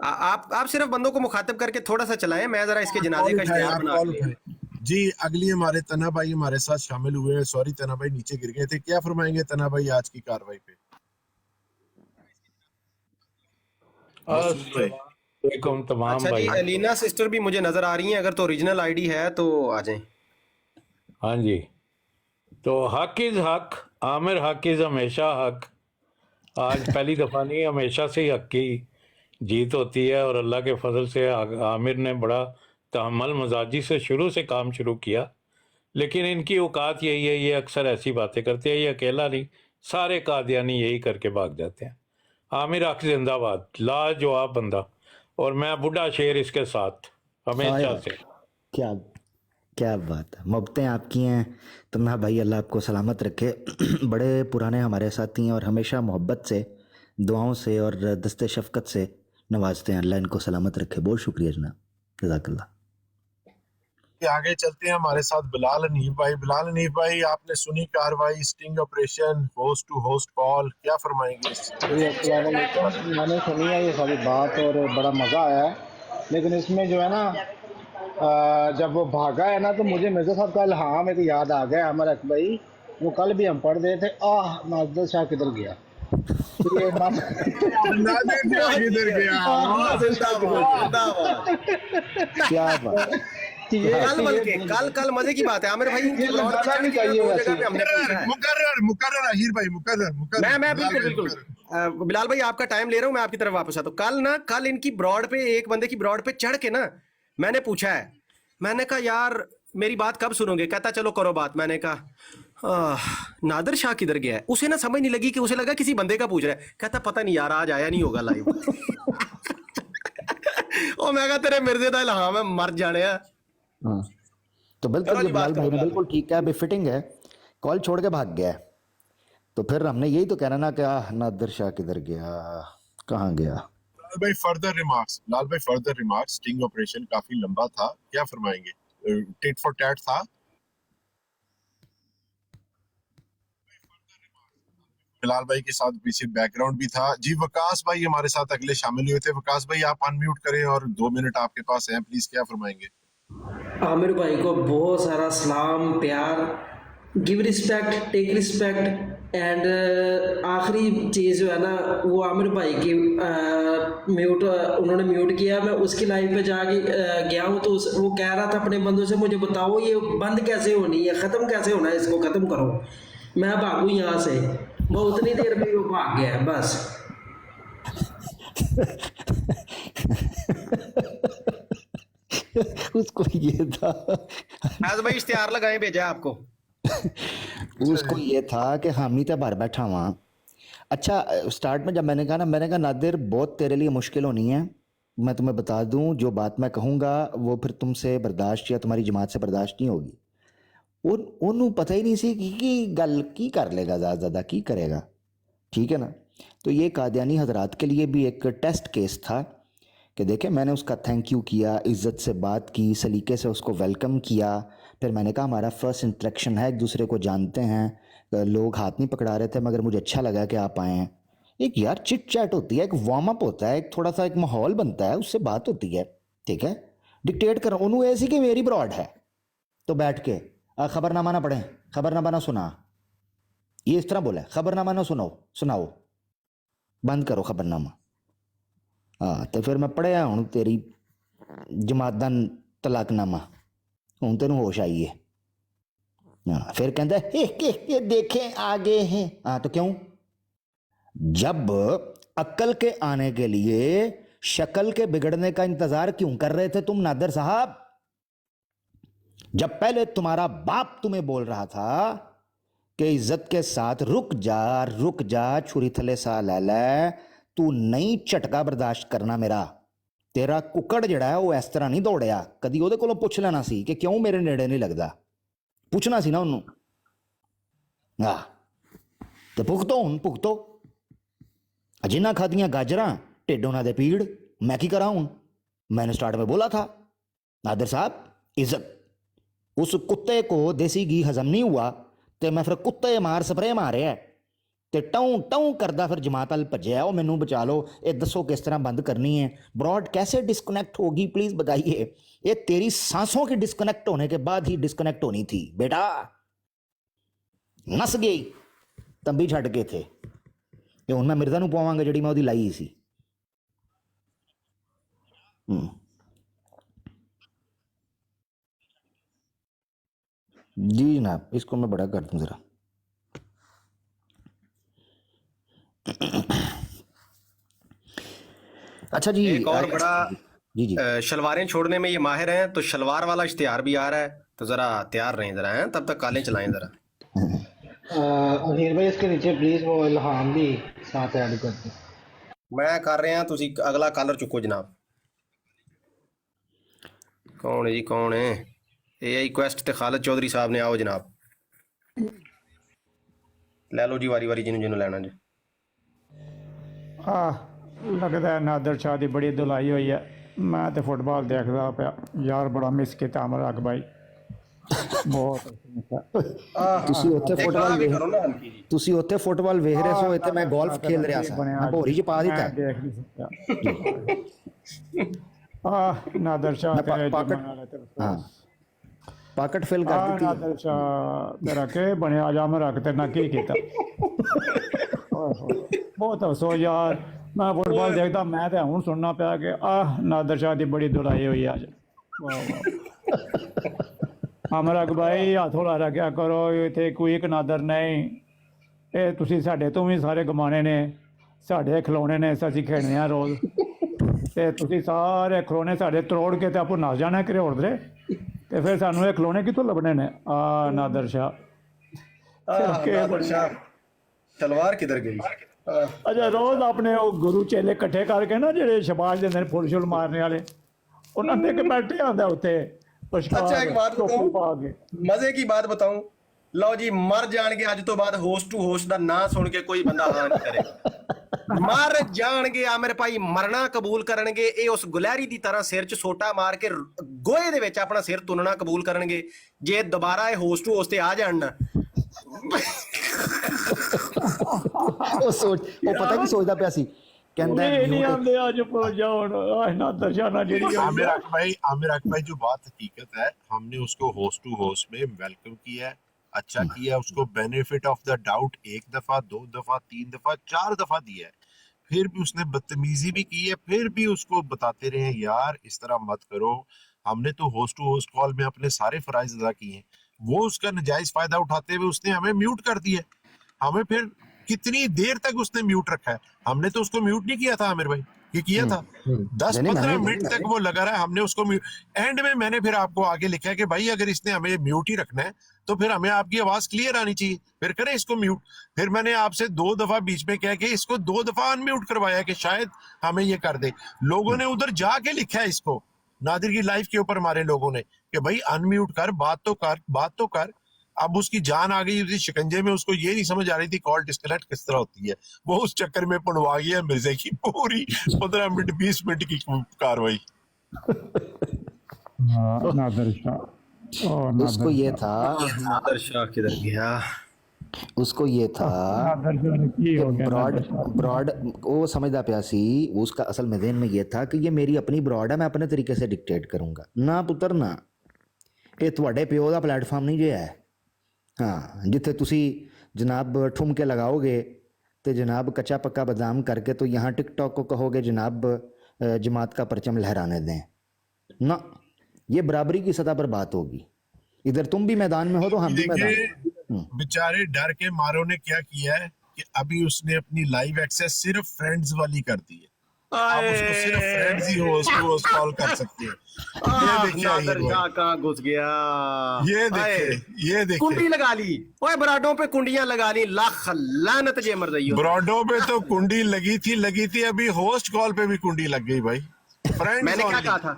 आप सिर्फ बंदों को मुखातिब करके थोड़ा सा चलाएं, मैं जरा इसके जनाजे का कॉल उठाए, इश्तिहार आप बना कॉल के उठाए। जी अगली हमारे तना भाई हमारे साथ शामिल हुए हैं। सॉरी तना भाई नीचे गिर गए थे। क्या फरमाएंगे तना भाई आज की कार्रवाई पे? मसूद भाई तमाम अच्छा जी, एलिना सिस्टर भी मुझे नजर आ रही हैं, अगर तो ओरिजिनल आईडी है तो आ जाएं। हाँ जी, तो हक इज हक, आमिर हक इज हमेशा हक। आज पहली दफ़ा नहीं, हमेशा से ही हक की जीत होती है और अल्लाह के फजल से आमिर ने बड़ा तहम्मुल मजाजी से शुरू से काम शुरू किया, लेकिन इनकी औकात यही है, ये अक्सर ऐसी बातें करते हैं। ये अकेला नहीं, सारे कादियानी यही करके भाग जाते हैं। आमिर हक जिंदाबाद, लाजवाब बंदा, और मैं बुढ़ा शेर इसके साथ हमेशा से। क्या क्या बात है, मोहब्बतें आपकी हैं तो ना भाई, अल्लाह आपको सलामत रखे। बड़े पुराने हमारे साथी हैं और हमेशा मोहब्बत से, दुआओं से और दस्ते शफ़क़त से नवाजते हैं। अल्लाह इनको सलामत रखे। बहुत शुक्रिया जनाब, जज़ाकल्लाह। आगे चलते हैं हमारे साथ बिलाल हनीफ भाई। बिलाल हनीफ भाई आपने सुनी कार्रवाई, sting operation, host to host call, क्या फरमाएंगे? मैंने सुनी है ये सारी बात और बड़ा मज़ा आया है, लेकिन इसमें जो है ना जब वो भागा है ना, तो मुझे मिर्ज़ा साहब का इल्हाम एक याद आ गया। अमर हक भाई वो कल भी हम पढ़ रहे थे, नादिर शाह किधर गया। क्या बात, कल मजे की बात है। आमिर भाई मुकर्रर अहीर भाई, मुकर्रर मैं बिल्कुल बिलाल भाई आपका टाइम ले रहा हूँ, मैं आपकी तरफ वापस आता हूँ। कल इनकी ब्रॉड पे, एक बंदे की ब्रॉड पे चढ़ के ना, मैंने पूछा है, मैंने कहा यार मेरी बात कब सुनोगे? कहता चलो करो बात। मैंने कहा नादिर शाह किधर गया है? उसे ना समझ नहीं लगी, कि उसे लगा किसी बंदे का पूछ रहा है। कहता पता नहीं यार, आज आया नहीं होगा लाइव। और मैं कहा तेरे मिर्जे दा इल्हाम है, मर जाने। हाँ तो बिल्कुल ये बिलाल भाई ने बिल्कुल ठीक है, बेफिटिंग है, कॉल छोड़ के भाग गया है। तो फिर हमने यही तो कहना ना कि नादिर शाह किधर गया, कहाँ गया। लाल भाई फर्दर रिमार्क्स, स्टिंग ऑपरेशन काफी लंबा था, क्या फरमाएंगे? टिट फॉर टैट था। बिलाल भाई के साथ पीछे बैकग्राउंड भी था। जी वकास भाई हमारे साथ अगले शामिल हुए थे। वकास भाई आप अनम्यूट करें और 2 मिनट आपके पास हैं, प्लीज, क्या फरमाएंगे? आमिर भाई को बहुत सारा सलाम, प्यार, give respect, take respect. And आखिरी चीज़ जो है ना, वो आमिर भाई की उन्होंने म्यूट किया। मैं उसकी लाइव पे जाके गया हूँ, तो वो कह रहा था अपने बंदों से, मुझे बताओ ये बंद कैसे होनी है, ख़त्म कैसे होना है, इसको ख़त्म करो, मैं भागूँ यहाँ से। वो उतनी देर में वो भाग गया बस। उसको ये था, आज भाई इश्तिहार लगाए भेजा आपको। उसको ये था कि हामी तो बाहर बैठा वहाँ। अच्छा स्टार्ट में जब मैंने कहा नादिर बहुत तेरे लिए मुश्किल होनी है, मैं तुम्हें बता दूं, जो बात मैं कहूँगा वो फिर तुमसे बर्दाश्त या तुम्हारी जमात से बर्दाश्त नहीं होगी। ਉਹਨੂੰ पता ही नहीं सी कि गल की कर लेगा, ज़्यादा की करेगा, ठीक है ना। तो ये कादियानी हजरात के लिए भी एक टेस्ट केस था कि देखें, मैंने उसका थैंक यू किया, इज़्ज़त से बात की, सलीके से उसको वेलकम किया। फिर मैंने कहा हमारा फ़र्स्ट इंटरेक्शन है, एक दूसरे को जानते हैं, लोग हाथ नहीं पकड़ा रहे थे, मगर मुझे अच्छा लगा कि आप आए हैं। एक यार चिट चैट होती है, एक वार्म अप होता है, एक थोड़ा सा एक माहौल बनता है, उससे बात होती है, ठीक है। डिक्टेट कर उन्होंने ऐसी कि मेरी ब्रॉड है तो बैठ के खबरनामा ना पढ़ें, खबरनामा ना सुना, ये इस तरह बोला है, खबरनामा ना सुनाओ, बंद करो खबरनामा। हाँ तो फिर मैं पढ़िया हूँ तेरी जमात दा तलाकनामा, हूँ तेन होश आई है। हाँ फिर कहता है देखें आगे हैं। हाँ तो क्यों? जब अक्ल के आने के लिए शक्ल के बिगड़ने का इंतजार क्यों कर रहे थे तुम नादिर साहब? जब पहले तुम्हारा बाप तुम्हें बोल रहा था कि इज्जत के साथ रुक जा, छुरी थले सा ले, तू नहीं झटका बर्दाश्त करना मेरा। तेरा कुकड़ जड़ा है वो इस तरह नहीं दौड़िया, कदी ਉਹਦੇ ਕੋਲੋਂ ਪੁੱਛ ਲੈਣਾ ਸੀ कि क्यों मेरे नेड़े नहीं लगता, ਪੁੱਛਣਾ ਸੀ ਨਾ ਉਹਨੂੰ। ਤੇ ਭੁਗਤੋ जिन्ना खादियां गाजरां ढिड ਉਹਨਾਂ ਦੇ पीड़, मैं की करा हूं? मैंने स्टार्ट में बोला था नादिर साहब इज्जत, उस कुत्ते को देसी घी हजम नहीं हुआ तो मैं फिर कुत्ते मार स्प्रे मारे है, ਤੇ ਟੌਂ ਟੌਂ ਕਰਦਾ ਫਿਰ ਜਮਾਤ ਵੱਲ ਭੱਜਿਆ, ਉਹ ਮੈਨੂੰ ਬਚਾ ਲਓ, ਇਹ ਦੱਸੋ किस तरह बंद करनी है, ब्रॉड कैसे डिस्कनेक्ट होगी प्लीज़ बताइए। ये तेरी सांसों के डिस्कनेक्ट होने के बाद ही डिस्कनेक्ट होनी थी बेटा। नस गई तंबी छड़ के थे ਤੇ ਹੁਣ ਮੈਂ ਮਿਰਜ਼ਾ ਨੂੰ ਪਵਾਵਾਂਗਾ ਜਿਹੜੀ ਮੈਂ ਉਹਦੀ ਲਾਈ ਸੀ। जी जनाब, इसको मैं बड़ा कर दूं जरा। अच्छा जी, एक और बड़ा जी जी शलवारें छोड़ने में ये माहिर हैं, तो शलवार वाला इश्तिहार भी आ रहा है, तो जरा तैयार रहें जरा हैं, तब तक कालें चलाएं जरा। अमीर भाई इसके नीचे प्लीज वो इल्हाम भी साथ ऐड कर दें। मैं कर रहे हैं, तुसी अगला कॉलर चुको जनाब। कौन है जी, कौन है? AI क्वेस्ट ते खालिद चौधरी साहब ने, आओ जनाब, ले लो जी वारी वारी जिन्हों जिन्हों लेना जी। लगता है नादर शाह की बड़ी दुलाई हुई है। मैं तो फुटबॉल देखता पाया यार, बड़ा मिस किया अमर हक भाई बहुत। ਤੁਸੀਂ ਉੱਥੇ ਫੁੱਟਬਾਲ ਵੇਖ ਰਹੇ ਸੋ, ਇੱਥੇ ਮੈਂ ਗੋਲਫ ਖੇਲ ਰਿਹਾ ਸੀ, ਮੈਂ ਭੋਰੀ 'ਚ ਪਾ ਦਿੱਤਾ। देख नहीं सकता नादर शाह तेरे हाँ पाकट फिल कर दी। नादर शाह तेरा के बने आज अमर हक तेरे ना की किया। बहुत अफसोस यार, मैं फुटबॉल देखता, मैं तो हूँ सुनना पाया कि नादर शाह की बड़ी दुलाई हुई अज। अमर हक भाई हाथ हौला रखा करो, इतने कोई एक नादर नहीं, ये तुसी साडे तो भी सारे गमाने ने, साडे खिलौने ने, असीं खेलने हैं रोज़, ते तुसी सारे खिलौने साडे तरोड़ के ते आपू नस जाना कि होर दे, ते फिर सानू ये खिलौने कितों लभने ने। नादर शाह तलवार किधर गई? अच्छा, रोज़ अपने वो गुरु चेले कट्ठे करके ना, जेडे शबाश देंदे फुल शुल मारने वाले, उन्होंने के बैठे आंदा उत्थे। अच्छा एक बात बताऊं, मजे की बात बताऊं, लो जी, मर जान के अज तो बाद होस्ट टू होस्ट दा ना सुन के कोई बंदा हाँ नहीं करेगा। मर जाणगे आमिर भाई, मरना कबूल करनगे, ये उस गुलहरी दी तरह सिर च सोटा मार के गोहे दे विच अपना सिर तुनना कबूल करनगे। जे दोबारा ये होस्ट टू होस्ट आ जान ना, ਉਹ ਪਤਾ ਕੀ ਸੋਚਦਾ ਪਿਆ ਸੀ, कहता है आमिर हक भाई जो बात हकीकत है, हमने उसको होस्ट टू होस्ट में वेलकम किया है, अच्छा किया, उसको बेनिफिट ऑफ द डाउट 1 दफा 2 दफा 3 दफा 4 दफा दिया है, फिर भी उसने बदतमीजी भी की है, फिर भी उसको बताते रहे यार इस तरह मत करो। हमने तो होस्ट टू होस्ट कॉल में अपने सारे फराइज अदा किए हैं, वो उसका नाजायज फायदा उठाते हुए उसने हमें म्यूट कर दिया। हमें फिर कितनी देर तक उसने म्यूट रखा है, हमने तो उसको म्यूट नहीं किया था आमिर भाई, ये किया था 10-15 मिनट तक वो लगा रहा है, हमने उसको एंड में मैंने फिर आपको आगे लिखा है कि भाई अगर इसने हमें म्यूट ही रखना है तो फिर हमें आपकी आवाज क्लियर आनी चाहिए, फिर करें इसको म्यूट। फिर मैंने आपसे 2 दफा बीच में कह के इसको 2 दफा अनम्यूट करवाया कि शायद हमें ये कर दे। लोगों ने उधर जाके लिखा है इसको, नादिर की लाइफ के ऊपर हमारे लोगों ने, कि भाई अनम्यूट कर, बात तो कर। अब उसकी जान आ गई उसी शिकंजे में, उसको ये नहीं समझ आ रही थी कॉल डिस्कनेक्ट किस तरह होती है, वो उस चक्कर में पड़वा गया मिर्जे की पूरी 15 मिनट 20 मिनट की कार्रवाई। नादर शाह, उसको ये था, नादर शाह किधर गया? उसको ये था ब्रॉड वो समझदा पिया सी, उसका असल में ज़हन में ये था कि ये मेरी अपनी ब्रॉड है, मैं अपने तरीके से डिक्टेट करूँगा। ना पुत्र ना, ये तुहाडे प्यो दा प्लेटफॉर्म नहीं जो है। हाँ, जिथे तुसी जनाब ठुमके लगाओगे तो जनाब कच्चा पक्का बादाम करके तो यहाँ टिकटॉक को कहोगे जनाब जमात का परचम लहराने दें ना, ये बराबरी की सतह पर बात होगी। इधर तुम भी मैदान में हो तो हम भी मैदान। बेचारे डर के मारों ने क्या किया है कि अभी उसने अपनी लाइव एक्सेस सिर्फ फ्रेंड्स वाली कर दी है, आप उसको सिर्फ फ्रेंड्स ही होस्ट कॉल कर सकते हैं। ये देखिए नादर शाह कहाँ घुस गया, ये देखिए कुंडी लगा ली, ओए बराडों पे कुंडियां लगा ली, लाख लानत जे मर जाइयो। बराडों पे तो कुंडी लगी थी, अभी होस्ट कॉल पे भी कुंडी लग गई भाई। मैंने क्या कहा था,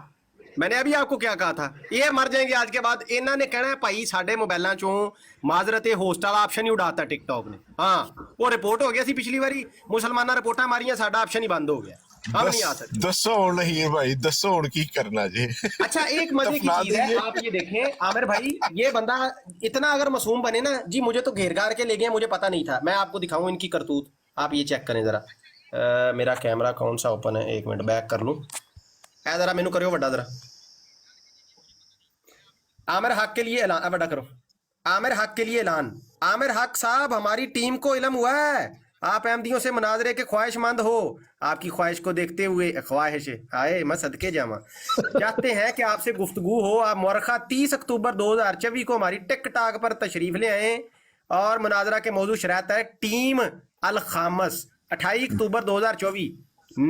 मैंने अभी आपको क्या कहा था, ये मर जाएंगे आज के बाद। इन्हों ने कहना है भाई साडे मोबाइलों चों माजरत होस्ट वाला ऑप्शन ही उड़ाता टिकटॉक ने। हाँ, वो रिपोर्ट हो गया सी पिछली बारी, मुसलमाना रिपोर्टां मारियां, साडा ऑप्शन ही बंद हो गया। हम नहीं आ सकते। दसो हुण हीर भाई, दसो हुण की करना जी। अच्छा एक मजे की दफना चीज है, दीजिए। आप ये देखें आमिर भाई, ये बंदा इतना अगर मासूम बने ना जी, मुझे तो घेर घार के ले गए, मुझे पता नहीं था। मैं आपको दिखाऊं इनकी करतूत, आप ये चेक करें जरा। मेरा कैमरा कौन सा ओपन है, एक मिनट बैक कर लूं। ऐ जरा मैनू करो बड़ा जरा, आमिर हक के लिए ऐलान, बड़ा करो। आमिर हक के लिए ऐलान। आमिर हक साहब, हमारी टीम को इल्म हुआ है आप अहमदियों से मुनाजरे के ख्वाहिशमंद हो। आपकी ख्वाहिश को देखते हुए, ख्वाहिश आए मैं सदके जामा, चाहते हैं कि आपसे गुफ्तगू हो। आप मौरखा 30 अक्टूबर 2024 को हमारी टिक टाक पर तशरीफ ले आए और मुनाजरा के मौजूद शरात है टीम अल खामस 28 अक्टूबर 2024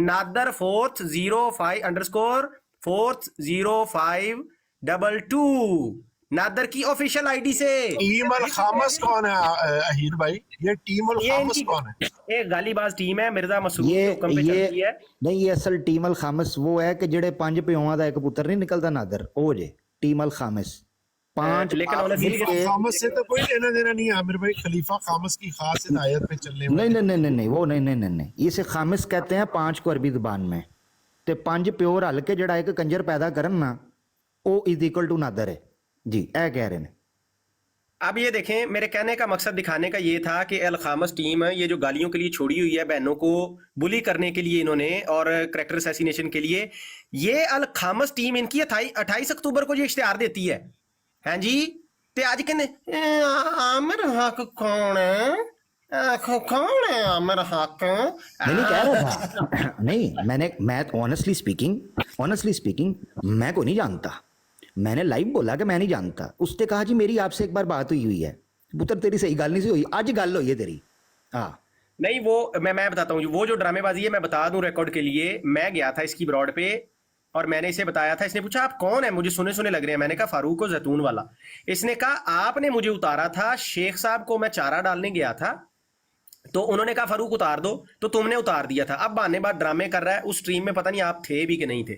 नादर 405_40522 नादर की ऑफिशियल आईडी से। टीम अल खामस कौन है अहीर भाई? ये टीम अल खामस कौन है? एक गालीबाज टीम है, मिर्जा मसूद ये के हुक्म पे चलती है। नहीं, ये असल टीम अल खामस वो है कि जेड़े 5 प्योआं दा एक पुत्र नहीं निकलता नादर, ओ जे टीम अल खामस 5। लेकिन खलीफा खामस से तो कोई लेना देना नहीं है आमिर भाई। खलीफा खामस की खास हिदायत पे चलने वाले। नहीं वो नहीं, इसे खामिस कहते हैं 5 को अरबी जुबान में। ते 5 प्यो रल के जड़ा एक कंजर पैदा करन ना, ओ इज इक्वल टू नादर है जी, ऐ कह रहे हैं। अब ये देखें, मेरे कहने का मकसद दिखाने का ये था कि अल खामस टीम ये जो गालियों के लिए छोड़ी हुई है, बहनों को बुली करने के लिए इन्होंने और करेक्टर असैसिनेशन के लिए, ये अल खामस टीम इनकी 28 अक्टूबर को ये इश्तिहार देती है। हैं जी, ते आज कहने आमिर हक कौन है? कौन है आमिर हक? नहीं कह रहा था नहीं, मैं ऑनेस्टली स्पीकिंग मैं को नहीं जानता। मैंने लाइव बोला कि मैं नहीं जानता। उसने कहा जी मेरी आपसे एक बार बात हुई है। पुत्र तेरी सही गल नहीं सी हुई, आज गल हुई है तेरी। हाँ नहीं, वो मैं बताता हूँ, वो जो ड्रामेबाजी है मैं बता दूं रिकॉर्ड के लिए। मैं गया था इसकी ब्रॉड पे और मैंने इसे बताया था। इसने पूछा आप कौन है, मुझे सुने लग रहे हैं। मैंने कहा फारूक और जैतून वाला। इसने कहा आपने मुझे उतारा था, शेख साहब को मैं चारा डालने गया था तो उन्होंने कहा फारूक उतार दो, तो तुमने उतार दिया था। अब बहाने बाद ड्रामे कर रहा है। उस स्ट्रीम में पता नहीं आप थे भी कि नहीं थे।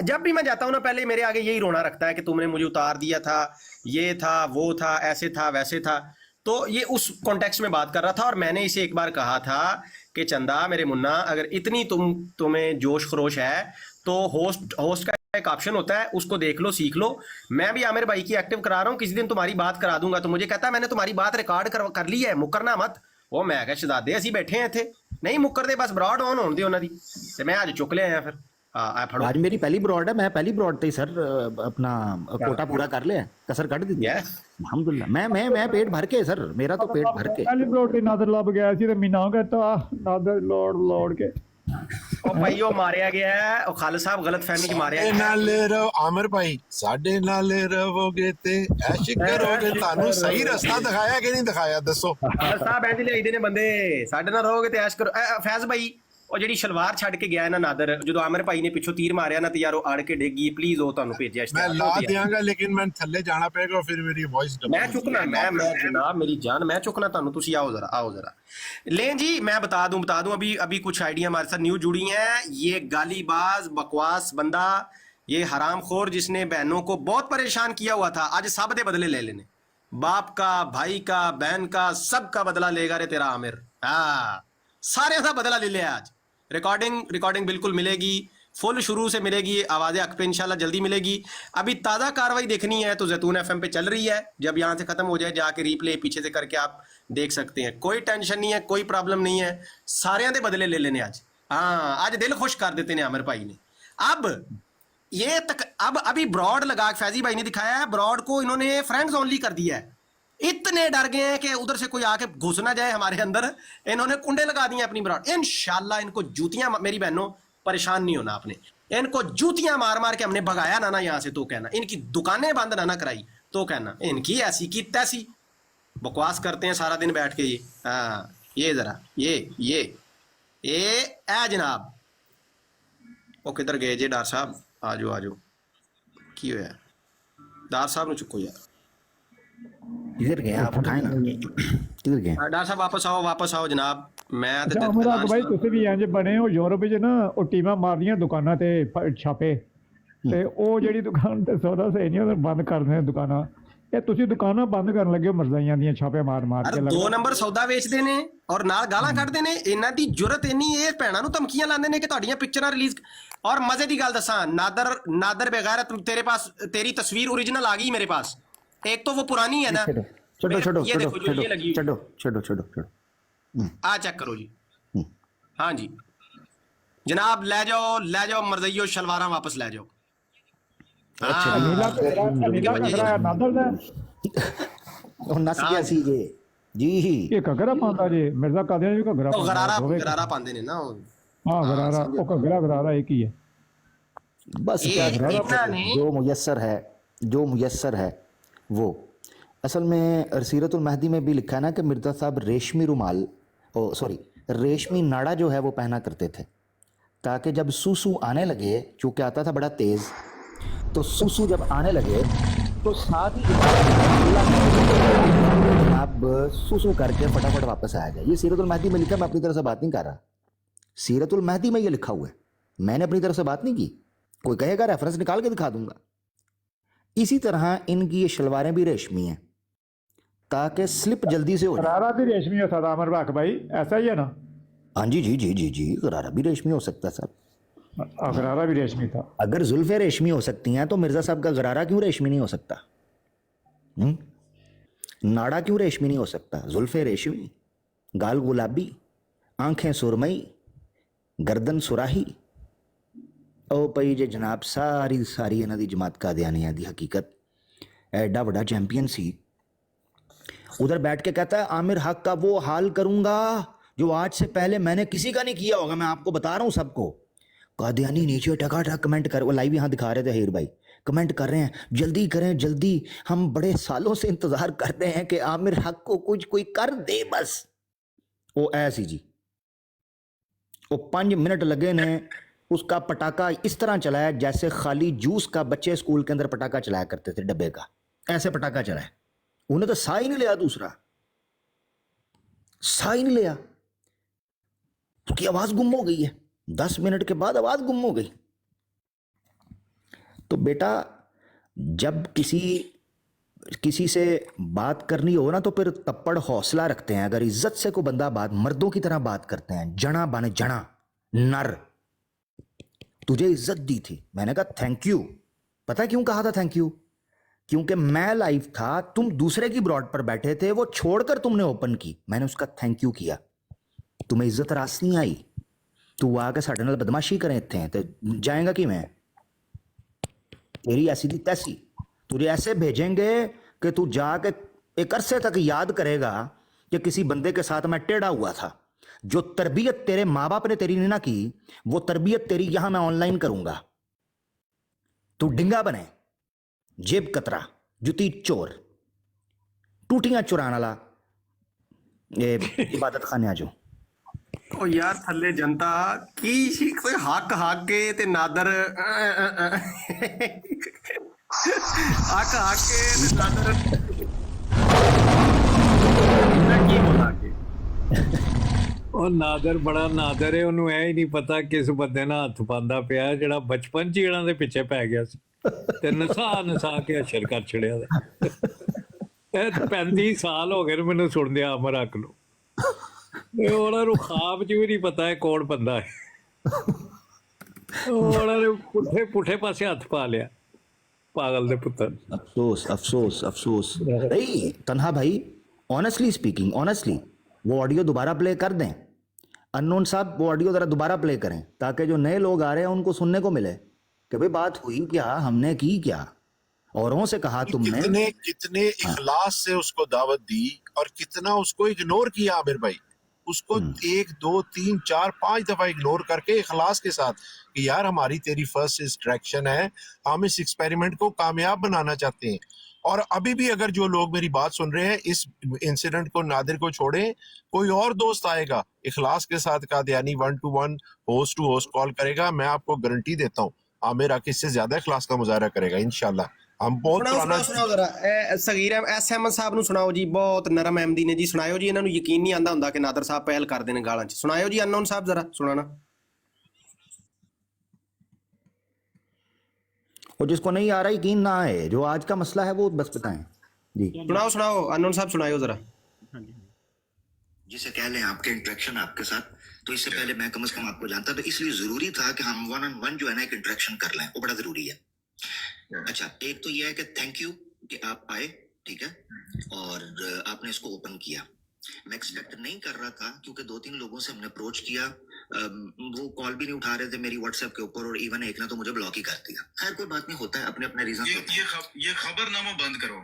जब भी मैं जाता हूं ना, पहले मेरे आगे यही रोना रखता है कि तुमने मुझे उतार दिया था, ये था वो था, ऐसे था वैसे था। तो ये उस कॉन्टेक्स्ट में बात कर रहा था। और मैंने इसे एक बार कहा था कि चंदा मेरे मुन्ना, अगर इतनी तुम्हें जोश खरोश है तो होस्ट का एक ऑप्शन होता है, उसको देख लो, सीख लो। मैं भी आमिर भाई की एक्टिव करा रहा हूँ, किसी दिन तुम्हारी बात करा दूंगा। तो मुझे कहता है मैंने तुम्हारी बात रिकॉर्ड कर ली है, मुकरना मत। वो मैं कहा शहजादे असी बैठे हैं थे, नहीं मुकरदे, बस ब्रॉड ऑन होने दे उन्होंने। ते मैं आज चुक लिया फिर। आज मेरी पहली ब्रॉड है, मैं पहली ब्रॉड ते सर अपना कोटा पूरा कर लिया, कसर कट दी अल्हम्दुलिल्लाह। मैं पेट भर के सर, मेरा तो पेट भर के। पहली ब्रॉड ते नादर लब गया सी ते मीना कहता नादर लोड के ओ भाईओ मारिया गया है। ओ खालिद साहब गलत फहमी च मारिया गया। नाले रहो आमिर भाई, साडे नाले रहोगे ते ऐश करोगे। तानू सही रास्ता दिखाया कि नहीं दिखाया दसो। खालिद साहब ऐसे ले आइदे ने बंदे, साडे नाल रहोगे ते ऐश करो। फैज भाई ਉਹ ਜਿਹੜੀ ਸ਼ਲਵਾਰ ਛੱਡ ਕੇ ਗਿਆ ਨਾ ਨਾਦਰ, ਜਦੋਂ ਆਮਰ ਭਾਈ ਨੇ ਪਿੱਛੋਂ ਤੀਰ ਮਾਰਿਆ ਨਾ ਤੇ ਯਾਰ ਉਹ ਅੜ ਕੇ ਡਿੱਗੀ। ਪਲੀਜ਼ ਉਹ ਤੁਹਾਨੂੰ ਭੇਜਿਆ मैं ला देंगा, लेकिन मैं थल्ले जाना पड़ेगा, फिर मेरी वॉइस मैं चुकना, मैं जनाब मेरी जान, मैं चुकना ਤੁਹਾਨੂੰ। ਤੁਸੀਂ आओ जरा लें जी। मैं बता दूं अभी कुछ आइडिया हमारे साथ न्यू जुड़ी हैं। ये गालीबाज बकवास बंदा, ये हरामखोर जिसने बहनों को बहुत परेशान किया हुआ था, आज सब दे बदले ले लेने। बाप का, भाई का, बहन का, सबका बदला लेगा रे तेरा आमिर। हाँ, सारे का बदला ले लिया आज। रिकॉर्डिंग बिल्कुल मिलेगी, फुल शुरू से मिलेगी, आवाज़ हक पे इंशाल्लाह जल्दी मिलेगी। अभी ताज़ा कार्रवाई देखनी है तो जैतून FM पे चल रही है। जब यहाँ से ख़त्म हो जाए जाके रिप्ले पीछे से करके आप देख सकते हैं। कोई टेंशन नहीं है, कोई प्रॉब्लम नहीं है। सारे दे बदले ले लेने आज। हाँ, आज दिल खुश कर देते हैं आमिर भाई ने। अब ये तक अभी ब्रॉड लगा, फैजी भाई ने दिखाया है, ब्रॉड को इन्होंने फ्रेंड्स ओनली कर दिया है। इतने डर गए हैं कि उधर से कोई आके घुस ना जाए हमारे अंदर। इन्होंने कुंडे लगा दिए अपनी ब्रॉड। इंशाल्लाह इनको जूतियां, मेरी बहनों परेशान नहीं होना आपने, इनको जूतियां मार मार के हमने भगाया ना यहाँ से तो कहना, इनकी दुकानें बंद ना कराई तो कहना, इनकी ऐसी की तैसी बकवास करते हैं सारा दिन बैठ के। ये हाँ, ये जरा ये ए जनाब, वो किधर गए जे डार साहब? आजो की होया डार साहब ने चुको यार, किधर गए आप? उठाए ना, किधर गए? डार साहब वापस आओ जनाब। मैं ਅਮਰ ਭਾਈ ਤੁਸੀਂ ਵੀ ਇੰਜ ਬਣੇ ਹੋ ਯੂਰਪ 'ਚ ਨਾ, ਉਹ ਟੀਮਾਂ ਮਾਰਦੀਆਂ ਦੁਕਾਨਾਂ ਤੇ ਛਾਪੇ, ਤੇ ਉਹ ਜਿਹੜੀ ਦੁਕਾਨ ਤੇ ਸੌਦਾ ਸਹੀ ਨਹੀਂ ਉਹ ਬੰਦ ਕਰ ਦਿੰਦੇ ਦੁਕਾਨਾਂ। ਇਹ ਤੁਸੀਂ ਦੁਕਾਨਾਂ ਬੰਦ ਕਰਨ ਲੱਗੇ ਹੋ ਮਰਜ਼ਾਈਆਂ ਦੀਆਂ ਛਾਪੇ ਮਾਰ ਮਾਰ ਅਰ ਕੇ ਦੋ ਨੰਬਰ ਸੌਦਾ ਵੇਚਦੇ ਨੇ ਔਰ ਨਾਲ ਗਾਲਾਂ ਕੱਢਦੇ ਨੇ। ਇਹਨਾਂ ਦੀ ਜੁਰਤ ਇੰਨੀ, ਇਹ ਭੈਣਾਂ ਨੂੰ ਧਮਕੀਆਂ ਲਾਉਂਦੇ ਨੇ ਕਿ ਤੁਹਾਡੀਆਂ ਪਿਕਚਰਾਂ ਰਿਲੀਜ਼। ਔਰ ਮਜ਼ੇ ਦੀ ਗੱਲ ਦੱਸਾਂ, नादर बेगैरत, तेरे पास तेरी तस्वीर ओरिजिनल आ गई मेरे पास। एक तो वो पुरानी है ना, छोड़ो छोड़ो ये देखो जो ये लगी, छोड़ो छोड़ो छोड़ो छोड़ो। आ चेक करो जी। हाँ जी जनाब, ले जाओ मर्जइयो, शलवारा वापस ले जाओ। नीला घगरा नादर ਦਾ ਉਹ ਨਸ ਗਿਆ ਸੀ ਜੀ ਇਹ ਘਗਰਾ ਪਾਉਂਦਾ ਜੀ ਮਿਰਜ਼ਾ ਕਾਦੀਆਂ ਵੀ ਘਗਰਾ ਉਹ ਗਰਾਰਾ ਪਾਉਂਦੇ ਨੇ ਨਾ ਉਹ। हाँ गरारा, वो गरारा एक ही है। बस क्या जो मुयस्सर है वो। असल में सीरतुल महदी में भी लिखा है ना कि मिर्ज़ा साहब रेशमी रुमाल, रेशमी नाड़ा जो है वो पहना करते थे, ताकि जब सूसू आने लगे, चूँकि आता था बड़ा तेज़, तो सूसू जब आने लगे तो साथ ही आप सूसू करके फटाफट वापस आ जाए। ये सीरतुल महदी में लिखा, मैं अपनी तरफ से बात नहीं कर रहा, सीरतुल महदी में ये लिखा हुआ है, मैंने अपनी तरफ से बात नहीं की। कोई कहेगा रेफरेंस निकाल के दिखा दूंगा। इसी तरह इनकी ये शलवारें भी रेशमी हैं ताकि स्लिप जल्दी से हो जाए। गरारा भी रेशमी होता था अमर भाग भाई, ऐसा ही है ना? हाँ जी जी जी जी जी, गरारा भी रेशमी हो सकता है साहब। गरारा भी रेशमी था। अगर जुल्फे रेशमी हो सकती हैं तो मिर्ज़ा साहब का गरारा क्यों रेशमी नहीं हो सकता? नाड़ा क्यों रेशमी नहीं हो सकता? जुल्फे रेशमी, गाल गुलाबी, आंखें सुरमई, गर्दन सुराही। ओ पई जे जनाब सारी इन्हां दी जमात कादियानिया दी हकीकत। एडा बड़ा चैंपियन सी, उधर बैठ के कहता है आमिर हक का वो हाल करूंगा जो आज से पहले मैंने किसी का नहीं किया होगा। मैं आपको बता रहा हूं सबको। कादियानी नीचे टकाटक कमेंट कर, वो लाइव यहाँ दिखा रहे थे हीर भाई, कमेंट कर रहे हैं जल्दी करें जल्दी, हम बड़े सालों से इंतजार कर रहे हैं कि आमिर हक को कुछ कोई कर दे बस। वो ऐसी जी, वो 5 मिनट लगे ने, उसका पटाखा इस तरह चलाया जैसे खाली जूस का बच्चे स्कूल के अंदर पटाखा चलाया करते थे डब्बे का, ऐसे पटाखा चलाया। उन्हें तो साह ही नहीं लिया, दूसरा साह ही नहीं लिया, उसकी आवाज गुम हो गई है। 10 मिनट के बाद आवाज गुम हो गई। तो बेटा जब किसी से बात करनी हो ना तो फिर तप्पड़ हौसला रखते हैं। अगर इज्जत से कोई बंदा मर्दों की तरह बात करते हैं, जना बने जना, नर, तुझे इज्जत दी थी, मैंने कहा थैंक यू। पता क्यों कहा था थैंक यू? क्योंकि मैं लाइव था, तुम दूसरे की ब्रॉड पर बैठे थे, वो छोड़कर तुमने ओपन की, मैंने उसका थैंक यू किया। तुम्हें इज्जत रास नहीं आई, तू आके साढ़े नाल बदमाशी करें थे तो जाएगा कि मैं तेरी ऐसी थी तैसी, तुझे ऐसे भेजेंगे कि तू जाके एक अरसे तक याद करेगा कि किसी बंदे के साथ मैं टेढ़ा हुआ था। जो तरबियत तेरे माँ बाप ने तेरी ना की, वो तरबियत तेरी यहां मैं ऑनलाइन करूंगा। तू डिंगा बने, जेब कतरा, जुती चोर, टूटियां चुराने वाला, ये इबादत खाने आ जाओ। ओ यार थल्ले जनता की कोई हक के ते नादर हक के ते नादर की होना के। ਉਹ ਨਾਦਰ ਬੜਾ ਨਾਦਰ ਹੈ, ਉਹਨੂੰ ਇਹ ਹੀ ਨਹੀਂ ਪਤਾ ਕਿਸ ਬੰਦੇ ਨਾਲ ਹੱਥ ਪਾਉਂਦਾ ਪਿਆ ਜਿਹੜਾ ਬਚਪਨ 'ਚ ਹੀ ਇਹਨਾਂ ਦੇ ਪਿੱਛੇ ਪੈ ਗਿਆ ਸੀ ਤੇ ਨਸਾ ਕੇ ਅਸ਼ਰ ਕਰ ਛੜਿਆ। ਇਹ 35 ਸਾਲ ਹੋ ਗਏ ਨੇ ਮੈਨੂੰ ਸੁਣਦਿਆਂ ਅਮਰ ਹਕ ਨੂੰ, ਉਹਨਾਂ ਨੂੰ ਖਾਬ 'ਚ ਵੀ ਨਹੀਂ ਪਤਾ ਹੈ ਕੌਣ ਬੰਦਾ ਹੈ। ਉਹਨਾਂ ਨੇ ਪੁੱਠੇ ਪਾਸੇ ਹੱਥ ਪਾ ਲਿਆ, पागल दे पुत्र। अफसोस अफसोस अफसोस। नहीं तन्हा भाई, ऑनेस्टली स्पीकिंग, ऑनेस्टली वो ऑडियो दोबारा प्ले कर दें। अननोन साहब वो ऑडियो जरा दोबारा प्ले करें ताकि जो नए लोग आ रहे हैं उनको सुनने को मिले कि भाई बात हुई क्या, हमने की क्या, औरों से कहा तुमने। कितने इखलास से उसको दावत दी और कितना उसको इग्नोर किया आमिर भाई। उसको 1 2 3 4 5 दफा इग्नोर करके इखलास के साथ कि यार हमारी तेरी फर्स्ट इंस्ट्रक्शन है, हम इस एक्सपेरिमेंट को कामयाब बनाना चाहते हैं। और अभी भी अगर जो लोग मेरी बात सुन रहे हैं, इस इंसिडेंट को, नादिर को छोड़ें, कोई और दोस्त आएगा इखलास के साथ कादियानी 1-to-1 host to host call करेगा, मैं आपको गारंटी देता हूँ आमिर आके इससे ज्यादा इखलास का मुजाहरा करेगा इंशाल्लाह। हम बहुत सुनाओ जरा सगीर एस अहमद साहब ਨੂੰ ਸੁਣਾਓ ਜੀ, ਬਹੁਤ ਨਰਮ ਅਹਿਮਦੀ ਨੇ ਜੀ, ਸੁਣਾਇਓ ਜੀ। ਇਹਨਾਂ ਨੂੰ ਯਕੀਨ ਨਹੀਂ ਆਂਦਾ ਹੁੰਦਾ ਕਿ ਨਾਦਰ ਸਾਹਿਬ ਪਹਿਲ ਕਰਦੇ ਨੇ ਗਾਲਾਂ 'ਚ। ਸੁਣਾਇਓ ਜੀ ਅਨਨੋਨ ਸਾਹਿਬ, ਜਰਾ ਸੁਣਾਣਾ। और जिसको नहीं आ रहा यकीन ना आए, जो आज का मसला है वो बस बताएं। जी सुनाओ अनोन साहब सुनाओ जरा। जिसे कह लें आपके इंटरेक्शन आपके साथ, तो इससे पहले मैं कम से कम आपको जानता, तो इसलिए जरूरी था कि हम 1-on-1 जो है ना एक इंटरेक्शन कर लें, वो बड़ा जरूरी है। अच्छा, एक तो ये है कि थैंक यू कि आप आए, ठीक है, और आपने इसको ओपन किया। मैं एक्सपेक्ट नहीं कर रहा था क्योंकि 2-3 लोगों से हमने अप्रोच किया, वो कॉल भी नहीं उठा रहे थे मेरी व्हाट्सएप के ऊपर, और इवन एक ने तो मुझे ब्लॉक ही कर दिया। खैर कोई बात नहीं, होता है, अपने अपने रीजन। ये खबरनामा बंद करो।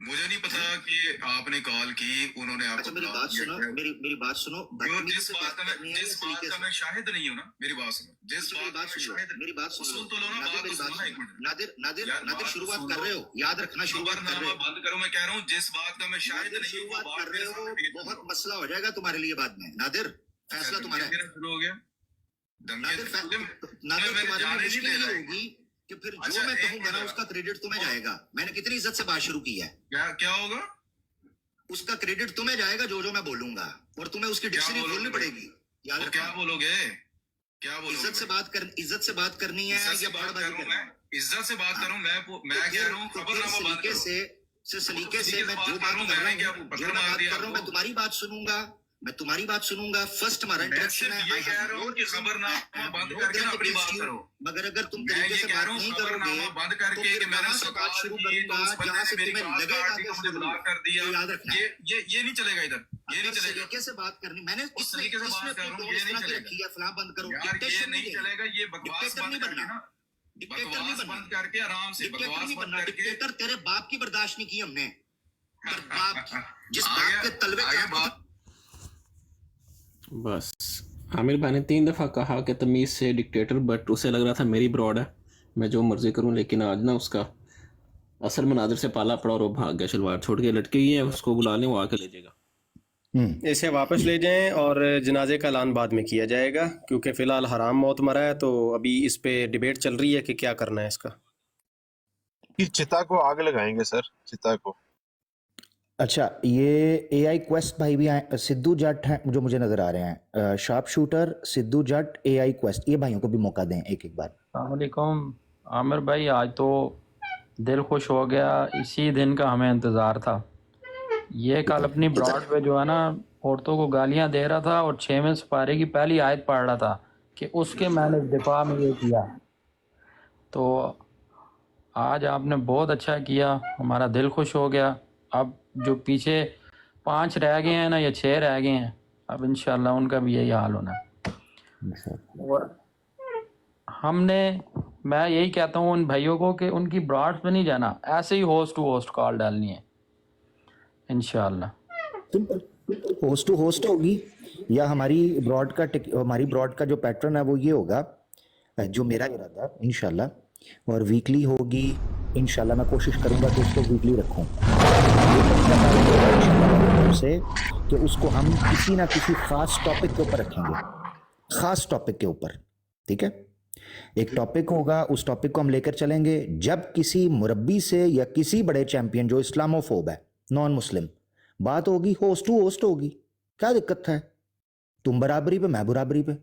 मुझे नहीं पता कि आपने कॉल की, उन्होंने आपको। अच्छा मेरी बात सुनो, मेरी बात सुनो। जिस बात का मैं शाहिद नहीं हूँ ना, मेरी बात सुनो। जिस बात का शाहिद, मेरी बात सुनो, तो लो ना, बात सुनो ना एक मिनट। नादिर शुरुआत कर रहे हो, याद रखना, शुरुआत कर रहे हो। बंद करो, मैं कह रहा हूँ जिस बात का मैं शाहिद नहीं हूँ, शुरुआत कर रहे हो, बहुत मसला हो जाएगा तुम्हारे लिए बाद में। नादिर फैसला तुम्हारा है। शुरू हो गया। नादिर तुम्हारी मुश्किल ये होगी कि फिर जो मैं कहूंगा ना उसका क्रेडिट तुम्हें जाएगा। मैंने कितनी इज्जत से बात शुरू की है। क्या होगा? उसका क्रेडिट तुम्हें जाएगा जो मैं बोलूंगा, और तुम्हें उसकी डिक्शनरी खोलनी पड़ेगी। याद रखना। क्या बोलोगे? इज्जत से बात करनी है या बड़बाजी करनी है? इज्जत से बात करूं मैं कह रहा हूं खबरनामा बंद करो। सलीके से मैं जो बात कर रहा हूं, मैं तुम्हारी बात सुनूंगा। फर्स्ट हमारा इंटरेक्शन है। ये कह रहा हूं कि खबरनामा बंद करके ना अपनी बात करो। मगर अगर तुम तरीके से बात नहीं करोगे बंद करके कि मैंने उससे बात शुरू करूंगा, जहां से तुम्हें लगेगा कि मुझे ब्लॉक कर दिया, याद रखना। ये नहीं चलेगा इधर, ये नहीं चलेगा। तरीके से बात करनी, मैंने उस तरीके से बात कर रहा हूं, ये नहीं चलेगा। फलां बंद करो, यार ये नहीं चलेगा। ये बकवास बंद करके ना, बकवास बंद करके आराम से बकवास बंद करके। डिक्टेटर तेरे बाप की बर्दाश्त नहीं की हमने, तेरे बाप की, जिस बाप के तलवे बस आमिर भाई ने 3 दफ़ा कहा कि तमीज़ से डिक्टेटर, बट उसे लग रहा था मेरी ब्रॉड है, मैं जो मर्जी करूं। लेकिन आज ना उसका असल मनाजिर से पाला पड़ा और वो भाग गया, शलवार छोड़ के लटकी हुई है। उसको बुला लें, वो आके ले जाएगा। इसे वापस ले जाएं और जनाजे का ऐलान बाद में किया जाएगा, क्योंकि फ़िलहाल हराम मौत मरा है। तो अभी इस पे डिबेट चल रही है कि क्या करना है इसका। चिता को आग लगाएंगे सर, चिता को। अच्छा, ये AI क्वेस्ट भाई भी आए, सिद्धू जट हैं जो मुझे नजर आ रहे हैं, शार्प शूटर, सिद्धू जट, AI क्वेस्ट, ये भाइयों को भी मौका दें एक बार। अस्सलामुअलैकुम आमिर भाई, आज तो दिल खुश हो गया, इसी दिन का हमें इंतज़ार था। ये कल अपनी ब्रॉड पे जो है ना औरतों को गालियां दे रहा था और 6वें सुपारे की पहली आयत पढ़ रहा था कि उसके मैंने दिफा में ये किया। तो आज आपने बहुत अच्छा किया, हमारा दिल खुश हो गया। अब जो पीछे 5 रह गए हैं ना, या 6 रह गए हैं, अब इंशाल्लाह उनका भी यही हाल होना है। और मैं यही कहता हूँ उन भाइयों को कि उनकी ब्रॉड पे नहीं जाना, ऐसे ही होस्ट टू होस्ट कॉल डालनी है इंशाल्लाह। होस्ट टू होस्ट होगी, या हमारी ब्रॉड का जो पैटर्न है वो ये होगा, जो मेरा इरादा इंशाल्लाह, और वीकली होगी इंशाल्लाह। मैं कोशिश करूंगा कि उसको वीकली रखूं, से कि उसको हम किसी ना किसी खास टॉपिक के ऊपर रखेंगे, खास टॉपिक के ऊपर, ठीक है। एक टॉपिक होगा, उस टॉपिक को हम लेकर चलेंगे। जब किसी मुरब्बी से या किसी बड़े चैंपियन जो इस्लामोफोब है, नॉन मुस्लिम, बात होगी, होस्ट टू होस्ट होगी, क्या दिक्कत है? तुम बराबरी पे, मैं बराबरी पे।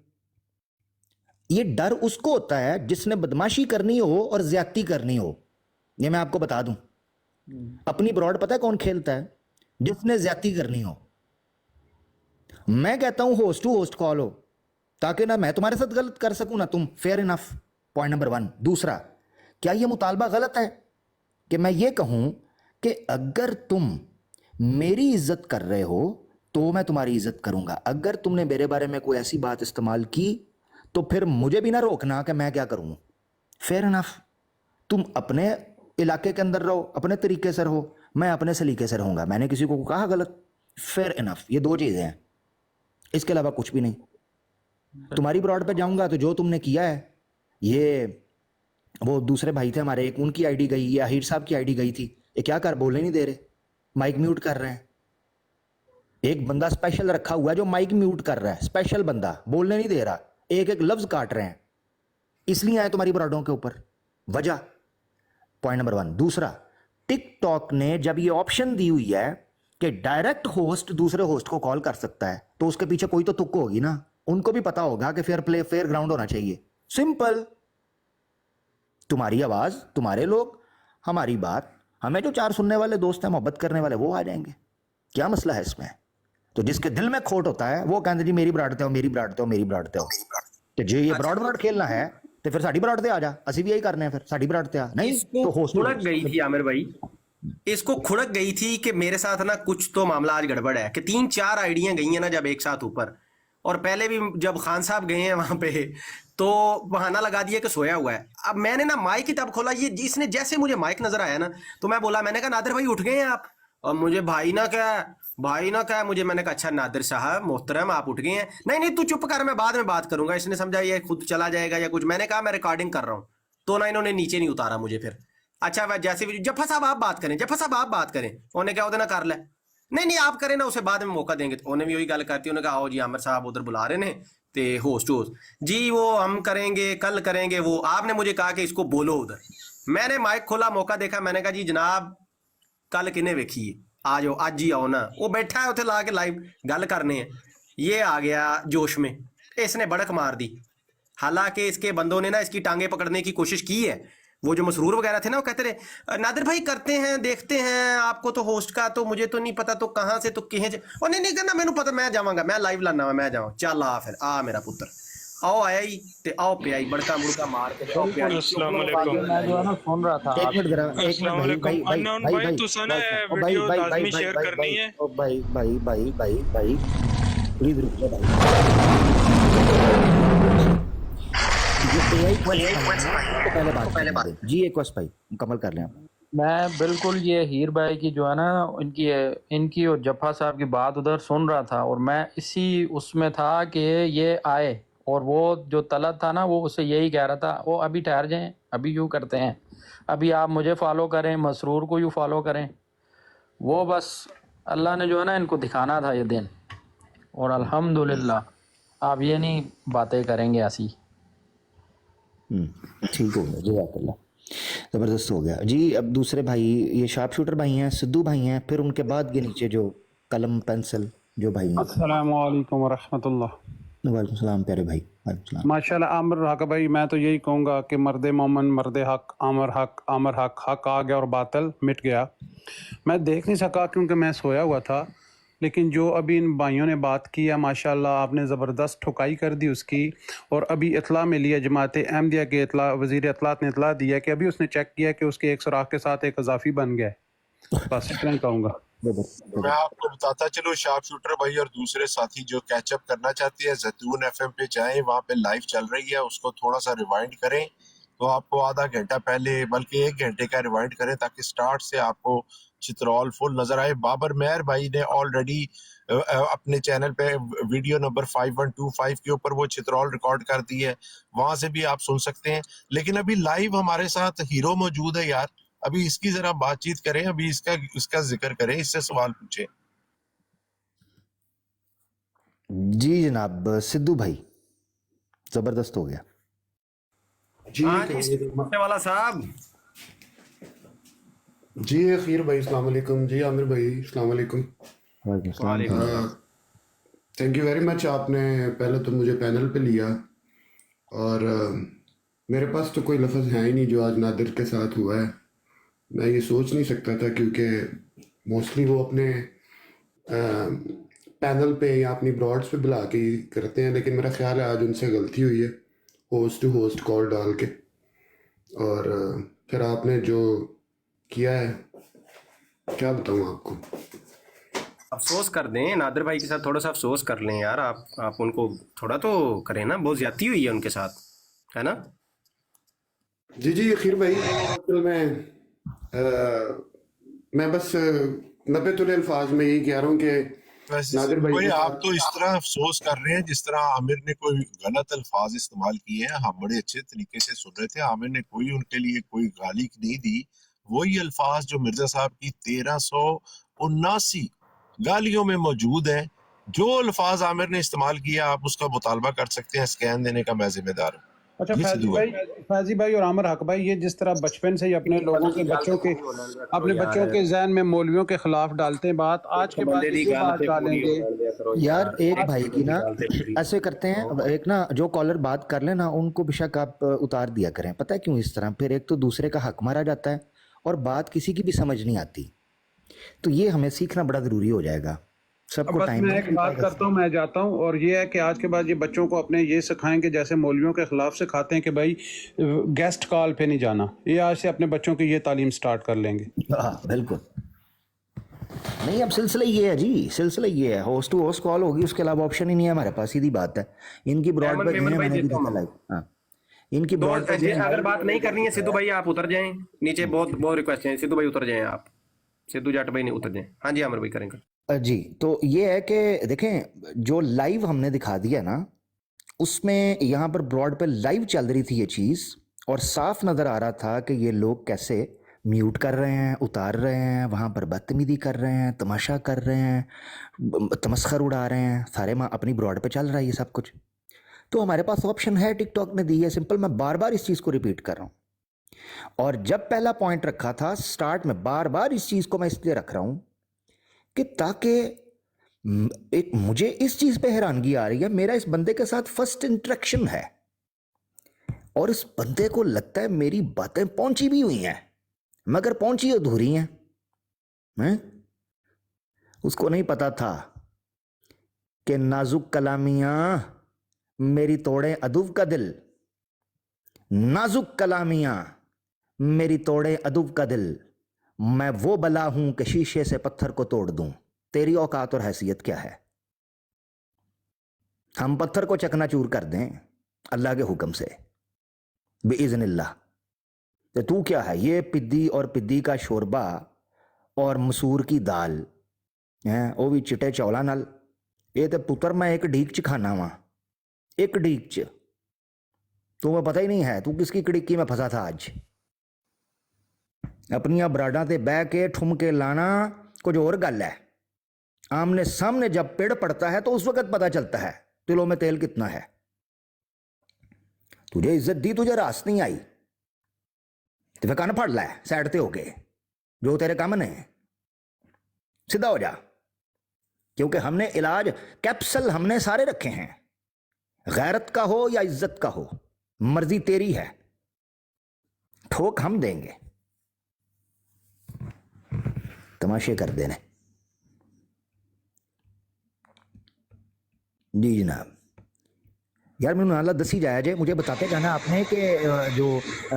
ये डर उसको होता है जिसने बदमाशी करनी हो और ज्यादती करनी हो। ये मैं आपको बता दूं, अपनी ब्रॉड पता है कौन खेलता है? जिसने ज्यादती करनी हो। मैं कहता हूं होस्ट टू होस्ट कॉल हो, ताकि ना मैं तुम्हारे साथ गलत कर सकूं ना तुम। Fair enough, point number 1। दूसरा, क्या यह मुतालबा गलत है कि मैं ये कहूं कि अगर तुम मेरी इज्जत कर रहे हो तो मैं तुम्हारी इज्जत करूंगा, अगर तुमने मेरे बारे में कोई ऐसी बात इस्तेमाल की तो फिर मुझे भी ना रोकना कि मैं क्या करूं। फेयर इनफ, तुम अपने इलाके के अंदर रहो, अपने तरीके से रहो, मैं अपने सलीके से रहूंगा, मैंने किसी को कहा गलत। फेयर इनफ, ये 2 चीजें हैं, इसके अलावा कुछ भी नहीं। तुम्हारी ब्रॉड पे जाऊंगा तो जो तुमने किया है, ये वो दूसरे भाई थे हमारे, एक उनकी आईडी गई, या अहीर साहब की आईडी गई थी, ये क्या कर बोलने नहीं दे रहे, माइक म्यूट कर रहे हैं। एक बंदा स्पेशल रखा हुआ है जो माइक म्यूट कर रहा है, स्पेशल बंदा, बोलने नहीं दे रहा, एक एक लफ्ज काट रहे हैं, इसलिए आए तुम्हारी ब्रॉडों के ऊपर, वजह। Point number 1। दूसरा, टिकटॉक ने जब ये ऑप्शन दी हुई है कि डायरेक्ट होस्ट दूसरे होस्ट को कॉल कर सकता है, तो उसके पीछे कोई तो तुक होगी ना। उनको भी पता होगा कि फेयर प्ले, फेयर ग्राउंड होना चाहिए। सिंपल, तुम्हारी आवाज, तुम्हारे लोग, हमारी बात, हमें जो 4 सुनने वाले दोस्त हैं, मोहब्बत करने वाले, वो आ जाएंगे। क्या मसला है इसमें? तो जिसके दिल में खोट होता है वो कहते जी मेरी बराड़ते हो, मेरी बराड़ते हो, मेरी बराड़ते हो। तो जो ये बराड़ खेलना है तो फिर साड़ी बराड़ते आ जा, असि भी यही करने हैं, फिर साड़ी बराड़ते आ नहीं तो होस्ट खुड़क गई थी आमिर भाई, इसको खुड़क गई थी कि मेरे साथ ना कुछ तो मामला आज गड़बड़ है, कि 3-4 आइडियां गई हैं ना जब एक साथ ऊपर, और पहले भी जब खान साहब गए हैं वहां पे तो बहाना लगा दिया कि सोया हुआ है। अब मैंने ना माइक ही तब खोला, ये इसने जैसे मुझे माइक नजर आया ना तो मैं बोला, मैंने कहा नादिर भाई उठ गए हैं आप? और मुझे भाई ना क्या मुझे, मैंने कहा अच्छा नादिर साहब मोहतरम आप उठ गए हैं? नहीं तू चुप कर, मैं बाद में बात करूंगा। इसने समझा ये खुद चला जाएगा या कुछ। मैंने कहा मैं रिकॉर्डिंग कर रहा हूँ, तो ना इन्होंने नीचे नहीं उतारा मुझे। फिर अच्छा वह जैसे भी जफर साहब आप बात करें, जफर साहब आप बात करें, उन्हें क्या होता ना कर ले, नहीं आप करें ना, उसे बाद में मौका देंगे। तो उन्हें भी वही गल करती, उन्होंने कहा आओ जी आमिर साहब उधर बुला रहे हैं ते होस्ट जी, वो हम करेंगे कल करेंगे, वो आपने मुझे कहा कि इसको बोलो उधर। मैंने माइक खोला, मौका देखा, मैंने कहा जी जनाब कल किने वेखी है, आ जाओ अज ही आओ ना। वो बैठा है उसे ला के लाइव गल करने हैं, ये आ गया जोश में, इसने बड़क मार दी। हालांकि इसके बंदों ने ना इसकी टांगे पकड़ने की कोशिश की है। वो जो मसरूर वगैरह थे ना, वो कहते रहे नादिर भाई करते हैं देखते हैं, आपको तो होस्ट का तो मुझे तो नहीं पता, तो कहाँ से तो कहें और नहीं करना मैंने पता, मैं जावांगा, मैं लाइव लाना मैं जाऊँ। चल आ फिर आ मेरा पुत्र आओ, आया ही ते आओ पे आई बड़का मुड़का मार के आओ पे आई। अस्सलाम वालेकुम। मैं जो है ना सुन रहा था, एक मिनट जरा, एक मिनट भाई भाई तुसा ना वीडियो लाजमी शेयर करनी है। ओ भाई प्लीज रुक जा भाई, पहले बात जी। एक क्वेश्चन भाई मुकम्मल कर लें आप। मैं बिल्कुल ये हीर भाई की जो है ना इनकी और जफा साहब की बात उधर सुन रहा था, और मैं इसी उसमें था कि ये आए, और वो जो तलत था ना वो उसे यही कह रहा था, वो अभी ठहर जाएं, अभी यूँ करते हैं, अभी आप मुझे फॉलो करें, मसरूर को यूँ फॉलो करें। वो बस अल्लाह ने जो है ना इनको दिखाना था ये दिन, और अल्हम्दुलिल्लाह आप ये नहीं बातें करेंगे ऐसी। ठीक हो गया, जज़ाकल्लाह, ज़बरदस्त हो गया जी। अब दूसरे भाई ये शार्प शूटर भाई हैं, सिद्धू भाई हैं, फिर उनके बाद के नीचे जो कलम पेंसिल जो भाई हैं। अस्सलाम वालेकुम व रहमतुल्लाह। वालेकुम सलाम प्यारे भाई, वालेकुम सलाम। माशाल्लाह आमिर हक भाई, मैं तो यही कहूँगा कि मर्द मोमन मर्द हक, आमिर हक हक आ गया और बातिल मिट गया। मैं देख नहीं सका क्योंकि मैं सोया हुआ था, लेकिन जो अभी इन भाइयों ने बात की है माशाल्लाह आपने ज़बरदस्त ठुकाई कर दी उसकी। और अभी इतला मिली है जमात अहमदिया के इतला, वज़ीर इतलात ने इतला दिया कि अभी उसने चेक किया कि उसके एक सुराख के साथ एक इजाफी बन गया है। बस इतना ही कहूँगा। मैं आपको बताता चलो शार्प शूटर भाई और दूसरे साथी जो कैचअप करना चाहते हैं ज़ैतून एफएम पे जाएं, वहाँ पे लाइव चल रही है, उसको थोड़ा सा रिवाइंड करें तो आपको आधा घंटा पहले बल्कि 1 घंटे का रिवाइंड करें ताकि स्टार्ट से आपको चित्रौल फुल नजर आए। बाबर मेहर भाई ने ऑलरेडी अपने चैनल पे वीडियो नंबर 5125 के ऊपर वो चित्रौल रिकॉर्ड कर दी है, वहां से भी आप सुन सकते हैं। लेकिन अभी लाइव हमारे साथ हीरो मौजूद है यार, अभी इसकी जरा बातचीत करें, अभी इसका जिक्र करें, इससे सवाल पूछे जी। जनाब सिद्धू भाई जबरदस्त हो गया जी। वाला साहब जी, खीर भाई अस्सलाम वालेकुम जी, आमिर भाई अस्सलाम वालेकुम। थैंक यू वेरी मच, आपने पहले तो मुझे पैनल पे लिया, और मेरे पास तो कोई लफ्ज़ है ही नहीं जो आज नादिर के साथ हुआ है। मैं ये सोच नहीं सकता था क्योंकि मोस्टली वो अपने पैनल पे या अपनी ब्रॉड्स पे बुला के करते हैं, लेकिन मेरा ख्याल है आज उनसे गलती हुई है होस्ट टू होस्ट कॉल डाल के, और फिर आपने जो किया है क्या बताऊँ आपको। अफसोस कर दें, नादिर भाई के साथ थोड़ा सा अफसोस कर लें यार, आप उनको थोड़ा तो करें ना, बहुत ज्यादती हुई है उनके साथ, है ना। जी जी खीर भाई, असल में मैं बस 90 तुले अल्फाज में यही कह रहा हूँ कि नादिर भाई आप तो इस तरह अफसोस कर रहे हैं जिस तरह आमिर ने कोई गलत अल्फाज इस्तेमाल किए हैं। हम बड़े अच्छे तरीके से सुन रहे थे, आमिर ने कोई उनके लिए कोई गाली नहीं दी। वही अल्फाज जो मिर्जा साहब की 1379 गालियों में मौजूद है, जो अल्फाज आमिर ने इस्तेमाल किया आप उसका मुतालबा कर सकते हैं, स्कैन देने का मैं जिम्मेदार हूँ। अच्छा फैजी भाई और आमिर हक भाई, ये जिस तरह बचपन से ही अपने लोगों के बच्चों के जहन में मौलवियों के खिलाफ डालते हैं बात, आज के बाद इसी बात डालेंगे यार। एक भाई की ना ऐसे करते हैं, एक ना जो कॉलर बात कर ले ना उनको बेशक आप उतार दिया करें, पता है क्यों इस तरह, फिर एक तो दूसरे का हक मारा जाता है और बात किसी की भी समझ नहीं आती। तो ये हमें सीखना बड़ा ज़रूरी हो जाएगा। सबको बस टाइम मैं एक बात करता हूँ, मैं जाता हूँ, और ये है कि आज के बाद ये बच्चों को अपने ये सिखाएंगे जैसे मौलवियों के खिलाफ सिखाते हैं कि भाई गेस्ट कॉल पे नहीं जाना। ये आज से अपने बच्चों की ये तालीम स्टार्ट कर लेंगे। हाँ बिल्कुल। नहीं, अब सिलसिला ये है जी, सिलसिला ये है, होस्ट टू होस्ट कॉल होगी, उसके अलावा ऑप्शन ही नहीं है हमारे पास, सीधी बात है। इनकी ब्रॉड पे मैंने भी देखा लाइव। हाँ, इनकी ब्रॉड पे अगर बात नहीं करनी है सिद्धू भाई आप उतर जाएं नीचे, बहुत रिक्वेस्ट है सिद्धू भाई उतर जाएं, आप सिद्धू जाट भाई नहीं उतर जाएं। हाँ जी आमिर भाई करेंगे जी। तो ये है कि देखें जो लाइव हमने दिखा दिया ना, उसमें यहाँ पर ब्रॉड पे लाइव चल रही थी ये चीज़, और साफ नज़र आ रहा था कि ये लोग कैसे म्यूट कर रहे हैं, उतार रहे हैं, वहाँ पर बदतमीजी कर रहे हैं, तमाशा कर रहे हैं, तमस्खर उड़ा रहे हैं, सारे माँ अपनी ब्रॉड पे चल रहा है ये सब कुछ। तो हमारे पास ऑप्शन है, टिकटॉक ने दी है, सिंपल। मैं बार बार इस चीज़ को रिपीट कर रहा हूँ, और जब पहला पॉइंट रखा था स्टार्ट में, बार बार इस चीज़ को मैं इसलिए रख रहा हूँ कि ताकि एक मुझे इस चीज़ पे हैरानगी आ रही है, मेरा इस बंदे के साथ फर्स्ट इंटरेक्शन है, और इस बंदे को लगता है मेरी बातें पहुंची भी हुई हैं, मगर पहुंची अधूरी हैं। उसको नहीं पता था कि नाजुक कलामियां मेरी तोड़े अदुब का दिल, नाजुक कलामियां मेरी तोड़े अदुब का दिल, मैं वो बला हूं कि शीशे से पत्थर को तोड़ दूं, तेरी औकात और हैसियत क्या है? हम पत्थर को चकनाचूर कर दें अल्लाह के हुक्म से बिइज़्निल्लाह। तो तू क्या है? ये पिद्दी और पिद्दी का शोरबा और मसूर की दाल है, वो भी चिट्टे चौला नाल। ये तो पुत्र मैं एक ढीक च खाना वा, एक ढीक च। तुम्हें पता ही नहीं है तू किसकी कड़िक्की में फंसा था आज। अपनिया बराडा ते बह के ठुमके लाना कुछ और गल है, आमने सामने जब पेड़ पड़ता है तो उस वक्त पता चलता है तिलों में तेल कितना है। तुझे इज्जत दी, तुझे रास नहीं आई, तो फिर कन फड़ लै साइड ते हो गए, जो तेरे काम ने सीधा हो जा। क्योंकि हमने इलाज कैप्सल हमने सारे रखे हैं, गैरत का हो या इज्जत का हो, मर्जी तेरी है, ठोक हम देंगे, तमाशे कर देने। जी जनाब। यार मैंने नाला दसी जाया जे, मुझे बताते जाना आपने कि जो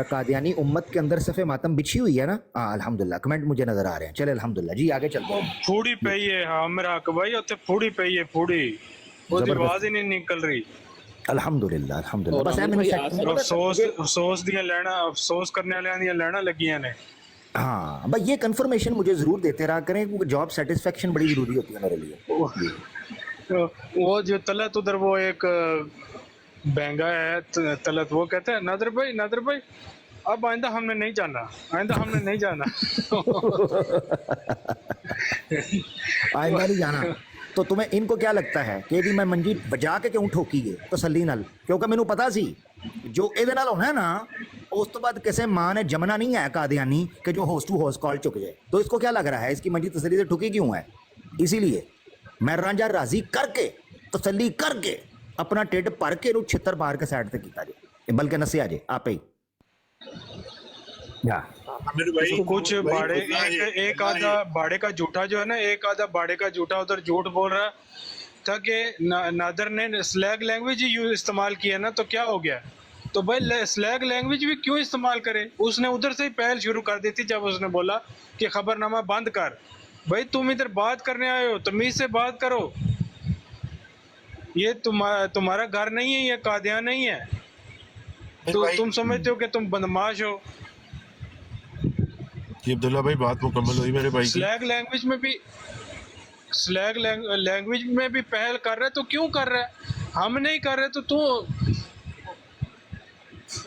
कादियानी उम्मत के अंदर सफ़े मातम बिछी हुई है ना। हाँ अल्हम्दुलिल्लाह, कमेंट मुझे नजर आ रहे हैं। चले अल्हम्दुलिल्लाह जी, आगे चलते हैं। फूड़ी पई है। हाँ मेरा हक भाई, उत्ते फूड़ी पई है, फूड़ी ਉਹਦੀ आवाज ही नहीं निकल रही। अल्हम्दुलिल्लाह अल्हम्दुलिल्लाह। बस अफसोस दियां लैना, अफसोस करने वालियां दियां लैना लगियां ने। हाँ भाई, ये कंफर्मेशन मुझे जरूर देते रहा करें, क्योंकि जॉब सेटिस्फेक्शन बड़ी जरूरी होती है मेरे लिए। वो जो तलत उधर वो एक बहंगा है तलत, वो कहते हैं नादर भाई अब आइंदा हमने नहीं जाना, आइंदा हमने नहीं जाना। आइंदा नहीं जाना। तो तुम्हें इनको क्या लगता है कि भी मैं मंजी बजा के क्यों ठोकी है तसल्ली नाल? क्योंकि मैनू पता सी जो ਇਹਦੇ ਨਾਲ होना है ना, उस तो बाद किसी माँ ने जमना नहीं है कादियानी कि जो होस्ट टू होस्ट कॉल चुक जाए। तो इसको क्या लग रहा है इसकी मंजी तसल्ली से ठुकी क्यों है? इसीलिए मैं रांझा राजी करके तसल्ली करके अपना टिड भर के छितर मार के साइड से किया जाए, बल्कि नसिया जे आप ही। कुछ बाड़े एक आधा बाड़े का झूठा जो है ना, एक आधा बाड़े का झूठा उधर झूठ बोल रहा था कि नादर ने स्लैग लैंग्वेज ही इस्तेमाल किया ना, तो क्या हो गया? तो भाई स्लैग लैंग्वेज भी क्यों इस्तेमाल करे? उसने उधर से ही पहल शुरू कर दी थी जब उसने बोला कि खबरनामा बंद कर। भाई तुम इधर बात करने आए हो, तमीज से बात करो। ये तुम्हारा घर नहीं है, ये कादियान नहीं है। तो तुम समझते हो कि तुम बदमाश हो। अब्दुल्ला भाई बात मुकम्मल हुई मेरे भाई। स्लैग लैंग्वेज में भी पहल कर रहे, तो क्यों कर रहे? हम नहीं कर रहे तो तू।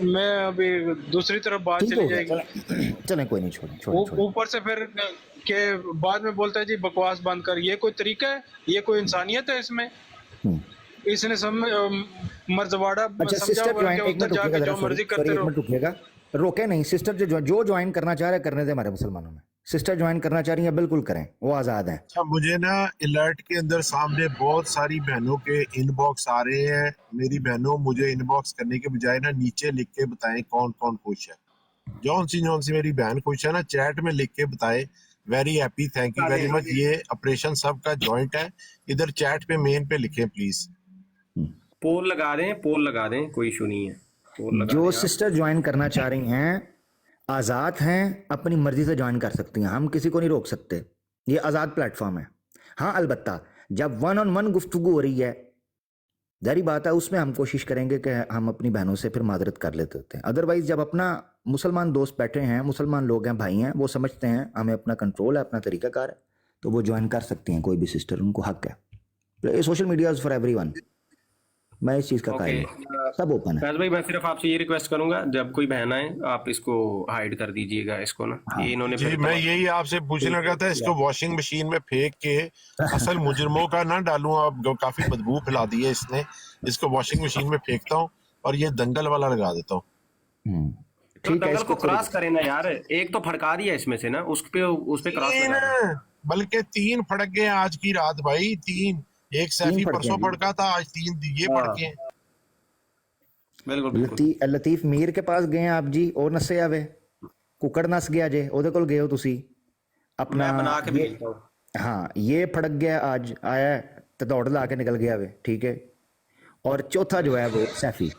मैं अभी दूसरी तरफ बात चली जाएगी। चलें कोई नहीं, छोड़। ऊपर से फिर के बाद में बोलता है जी बकवास बंद कर। ये कोई तरीका है? ये कोई इंसानियत है इसमें? इसने मर्जवाड़ा समझा हुआ कि उधर जाके जो मर्जी करते रहो। रोके नहीं। सिस्टर जो ज्वाइन करना चाह रहे करने दे। हमारे मुसलमानों में सिस्टर ज्वाइन करना चाह रही है, बिल्कुल करें, वो आज़ाद हैं। अच्छा, मुझे ना अलर्ट के अंदर सामने बहुत सारी बहनों के इनबॉक्स आ रहे हैं। मेरी बहनों, मुझे इनबॉक्स करने के बजाय ना नीचे लिख के बताएं कौन कौन खुश है। जौन सी मेरी बहन खुश है ना, चैट में लिख के बताए very happy, thank you very much. ये ऑपरेशन सबका जॉइंट है, इधर चैट पे मेन पे लिखें प्लीज। पोल लगा दें, कोई इशू नहीं है। पोल लगा जो दें आप। सिस्टर ज्वाइन करना चाह रही हैं आज़ाद हैं, अपनी मर्जी से ज्वाइन कर सकती हैं, हम किसी को नहीं रोक सकते, ये आज़ाद प्लेटफॉर्म है। हाँ अलबत्ता जब 1-on-1 गुफ्तगू हो रही है, जारी बात है, उसमें हम कोशिश करेंगे कि हम अपनी बहनों से फिर मादरत कर लेते होते हैं। अदरवाइज जब अपना मुसलमान दोस्त बैठे हैं, मुसलमान लोग हैं, भाई हैं, वो समझते हैं हमें अपना कंट्रोल है, अपना तरीकाकार है, तो वो ज्वाइन कर सकती हैं कोई भी सिस्टर, उनको हक है। Social media is for everyone, मैं इस चीज़ का कायल हूं, सब ओपन है। फैज भाई मैं सिर्फ आपसे ये रिक्वेस्ट करूंगा, जब कोई बहन आए आप इसको हाइड कर दीजिएगा, इसको ना ये इन्होंने जी फिर मैं यही आपसे पूछने लगा था, इसको वॉशिंग मशीन में फेंक के असल मुजरमों का ना डालूं, अब काफी बदबू फैला दी है इसने, इसको वॉशिंग मशीन में फेंकता हूं और ये दंगल वाला लगा देता हूं। तो दंगल को क्रॉस करें ना यार, एक तो फड़का दिया इसमें से ना, उस पे क्रॉस लगा। बल्कि 3 फड़क गए आज की रात भाई, 3, एक सैफी परसों फड़का था, आज 3 ये फड़के हैं। लतीफ मीर के पास गए हैं आप जी, और नसे आवे कुकड़ नस गया जे, ओदे कोल गए हो तुसी अपना बना के भेजता हूं। हाँ ये फड़क गया, आज आया तो दौड़ ला के निकल गया वे, ठीक है। और चौथा जो है वो सैफी,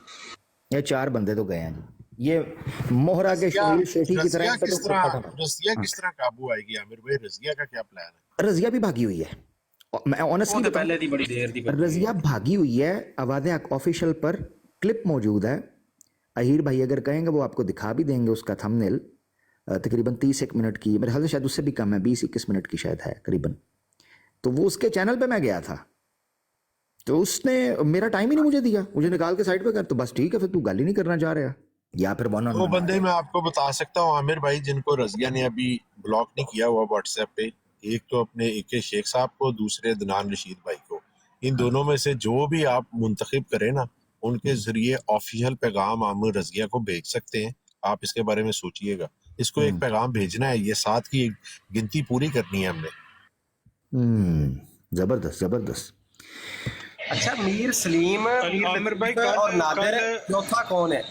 ये 4 बंदे तो गए हैं जी। ये मोहरा के शरीर शेठी की तरह रज़िया किस तरह काबू आएगी आमिर भाई? रज़िया का क्या प्लान है? रज़िया भी भागी हुई है, मैं ऑनेस्टली पहले थी बड़ी देर थी, रज़िया भागी हुई है। आवाज़ ऑफिशियल पर क्लिप मौजूद है, अहीर भाई अगर कहेंगे वो आपको दिखा भी देंगे उसका थंबनेल, तकरीबन 30 मिनट की, मेरे ख्याल से शायद उससे भी कम है, 20-21 मिनट की शायद है करीबन। तो वो उसके चैनल पे मैं गया था, तो उसने मेरा टाइम ही नहीं मुझे दिया, मुझे निकाल के साइड पे कर, तो बस ठीक है फिर तू गाली नहीं करना चाह रहा, या फिर वो बंदे मैं आपको बता सकता हूँ आमिर भाई, जिनको रज़िया ने अभी ब्लॉक नहीं किया हुआ व्हाट्सएप पे, एक तो अपने AK शेख साहब को, दूसरे अदनान रशीद भाई को। इन दोनों में से जो भी आप मुंतखब करें ना, उनके जरिए ऑफिशियल पैगाम आमिर रज़िया को भेज सकते हैं। आप इसके बारे में सोचिएगा, इसको एक पैगाम भेजना है, ये 7 की गिनती पूरी करनी है हमने। जबरदस्त। अच्छा मीर सलीम, आमिर भाई और नादिर, चौथा कौन है?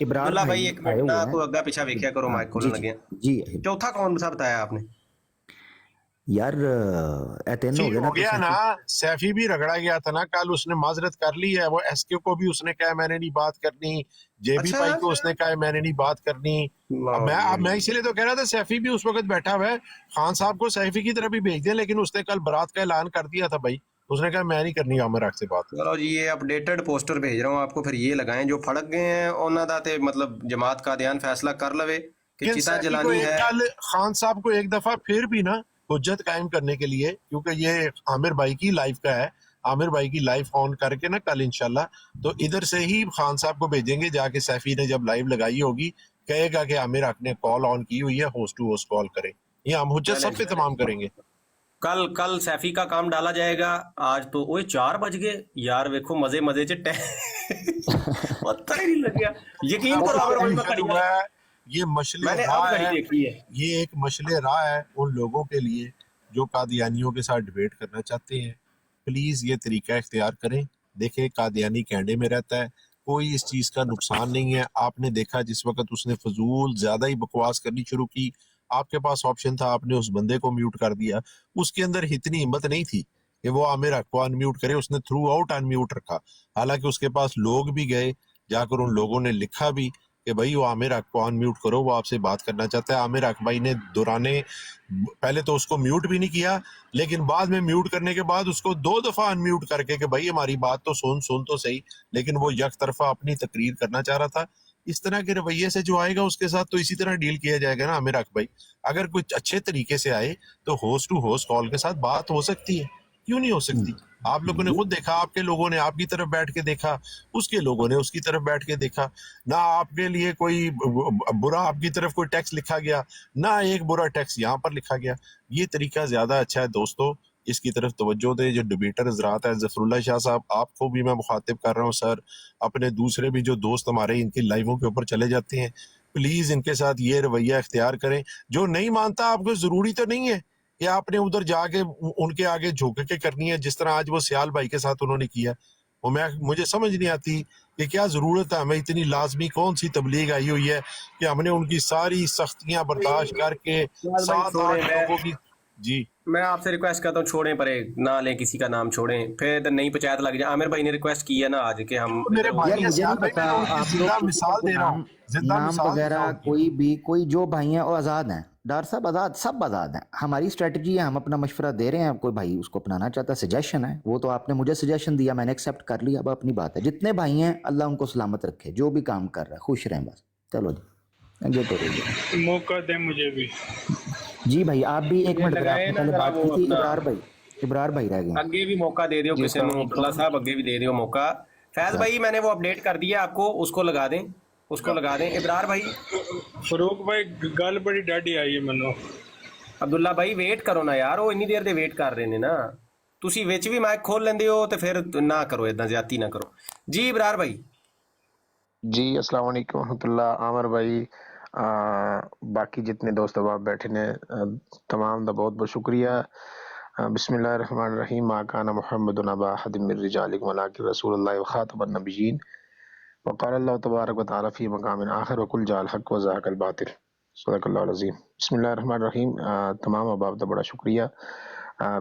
इब्राहिम भाई एक मिनट ना, को अग्गा पीछा वेख्या करो, माइक खोलने लगे जी। चौथा कौन सा बताया आपने यार? हो गया ना, सैफी भी रगड़ा गया था ना कल, उसने माजरत कर ली है। वो SK को भी उसने कहा मैंने नहीं बात करनी, JB भाई को उसने कहा मैंने नहीं बात करनी। मैं इसीलिए तो कह रहा था सैफी भी उस वक्त बैठा हुआ है, खान साहब को सैफी की तरफ भी भेज दिया, लेकिन उसने कल बारात का ऐलान कर दिया था भाई, उसने कहा मैं नहीं करनी आमिर हक से बात। चलो जी ये अपडेटेड पोस्टर भेज रहा हूँ आपको, फिर ये लगाएं जो फड़क गए हैं उन्होंने दा ते मतलब जमात का ध्यान फैसला कर लवे कि चिता जलानी है। कल खान साहब को एक दफा फिर भी ना हुज्जत कायम करने के लिए, क्योंकि ये आमिर भाई की लाइफ का है, आमिर भाई की लाइफ ऑन करके ना कल इंशाल्लाह, तो इधर से ही खान साहब को भेजेंगे, जाके सैफी ने जब लाइव लगाई होगी कहेगा कि आमिर हक ने कॉल ऑन की हुई है, होस्ट टू होस्ट कॉल करें, ये हम हुज्जत सब पे तमाम करेंगे। कल सैफी का काम डाला जाएगा। आज तो ओए 4 बज गए यार, देखो मजे मजे च पता ही नहीं लग गया, यकीन करो ये मशले राह है, ये एक मशले राह है उन लोगों के लिए जो कादियानियों के साथ डिबेट करना चाहते हैं। प्लीज ये तरीका इख्तियार करें। देखें कादियानी कैंडे में रहता है, कोई इस चीज का नुकसान नहीं है। आपने देखा जिस वक्त उसने फजूल ज्यादा ही बकवास करनी शुरू की, आपके पास ऑप्शन था, आपने उस बंदे को म्यूट कर दिया। उसके अंदर इतनी हिम्मत नहीं थी कि वो आमिर हक को अनम्यूट करे, उसने थ्रू आउट अनम्यूट रखा। हालांकि उसके पास लोग भी गए, जाकर उन लोगों ने लिखा भी कि भाई वो आमिर हक को अनम्यूट करो, वो आपसे बात करना चाहता है। आमिर हक भाई ने दौराने पहले तो उसको म्यूट भी नहीं किया, लेकिन बाद में म्यूट करने के बाद उसको 2 दफा अनम्यूट करके कि भाई हमारी बात तो सुन तो सही, लेकिन वो एक तरफा अपनी तकरीर करना चाह रहा था। इस तरह के रवैये से जो आएगा उसके साथ तो इसी तरह डील किया जाएगा ना आमिर हक भाई। अगर कुछ अच्छे तरीके से आए तो होस्ट टू होस्ट कॉल के साथ बात हो सकती है, क्यों नहीं हो सकती? आप लोगों ने खुद देखा, आपके लोगों ने आपकी तरफ बैठ के देखा, उसके लोगों ने उसकी तरफ बैठ के देखा ना। आपके लिए कोई बुरा आपकी तरफ कोई टेक्स्ट लिखा गया ना, एक बुरा टेक्स्ट यहाँ पर लिखा गया। ये तरीका ज्यादा अच्छा है दोस्तों, इसकी तरफ तवज्जो दे। जो डिबेटर हजरात है, जफरुल्लाह शाह साहब, आपको भी मैं मुखातिब कर रहा हूँ सर, अपने दूसरे भी जो दोस्त हमारे इनकी लाइवों के ऊपर चले जाते हैं, प्लीज इनके साथ ये रवैया इख्तियार करें। जो नहीं मानता, आपको जरूरी तो नहीं है कि आपने उधर जाके उनके आगे झोंक के करनी है, जिस तरह आज वो सियाल भाई के साथ उन्होंने किया। वो मुझे समझ नहीं आती कि क्या ज़रूरत है, हमें इतनी लाजमी कौन सी तबलीग आई हुई है कि हमने उनकी सारी सख्तियां बर्दाश्त करके फैज भाई 7-8 छोड़ें, लोगों की। जी मैं आपसे रिक्वेस्ट करता हूँ, छोड़ें परे, ना लें किसी का नाम, छोड़ें, फिर इधर नई पंचायत लग जाए। आमिर भाई ने रिक्वेस्ट की है ना आज कि हम मेरे भाई यार है मुझे नहीं सियाद भाई, पता मैं उनकी आप जिंदा लोग मिसाल दे रहा हूँ, जिंदा नाम मिसाल दे रहा वगैरह हूँ। कोई जो भाई हैं वो आज़ाद हैं, डॉक्टर साहब आज़ाद, सब आज़ाद हैं। हमारी स्ट्रेटजी है, हम अपना मशवरा दे रहे हैं, कोई भाई उसको अपनाना चाहता है, सजेशन है, वो तो आपने मुझे सजेशन दिया, मैंने एक्सेप्ट कर लिया, अब अपनी बात है। जितने भाई हैं अल्लाह उनको सलामत रखे, जो भी काम कर रहा है खुश रहें बस। चलो जी आगे तो रहिए। मौका दे मुझे भी। जी भाई आप भी एक मिनट, लगाए आपने ना पहले जरा बात वो की थी, अपना, इब्रार भाई रह गए। अगे भी मौका दे दियो जी, किसी अस्सलाम को, अब्दुल्ला साहब अगे भी दे दियो मौका। फैज भाई मैंने वो अपडेट कर दिया आपको, उसको लगा दें, उसको लगा दें। इब्रार भाई, फरूक भाई गल बड़ी डाडी आई है मैनू। अब्दुल्ला भाई वेट करो ना यार, वो इन्नी देर ਦੇ वेट कर रहे ने ना, ਤੁਸੀਂ ਵਿੱਚ ਵੀ ਮਾਈਕ ਖੋਲ ਲੈਂਦੇ ਹੋ ਤੇ ਫਿਰ ਨਾ ਕਰੋ, ਇਦਾਂ ਜ਼ਿਆਦਤੀ ਨਾ ਕਰੋ जी। इब्रार भाई जी अस्सलाम वालेकुम रहमतुल्लाह। आमर भाई, बाकी जितने दोस्त अब बैठे ने तमाम का बहुत बहुत शुक्रिया। बिस्मिल्लाहिर्रहमानिर्रहीम। मा काना मुहम्मदुन अबा अहदिम मिर रिजालिकुम वलाकिन रसूलुल्लाह व खातमुन नबिय्यीन व क़ाला अल्लाहु तबारक व तआला फ़ी मक़ामिन आखिर व कुल जाल हक़ व ज़ाहक़ल बातिल। सदक़ल्लाहुल अज़ीम। बिस्मिल्लाहिर्रहमानिर्रहीम। तमाम अहबाब का बड़ा शुक्रिया।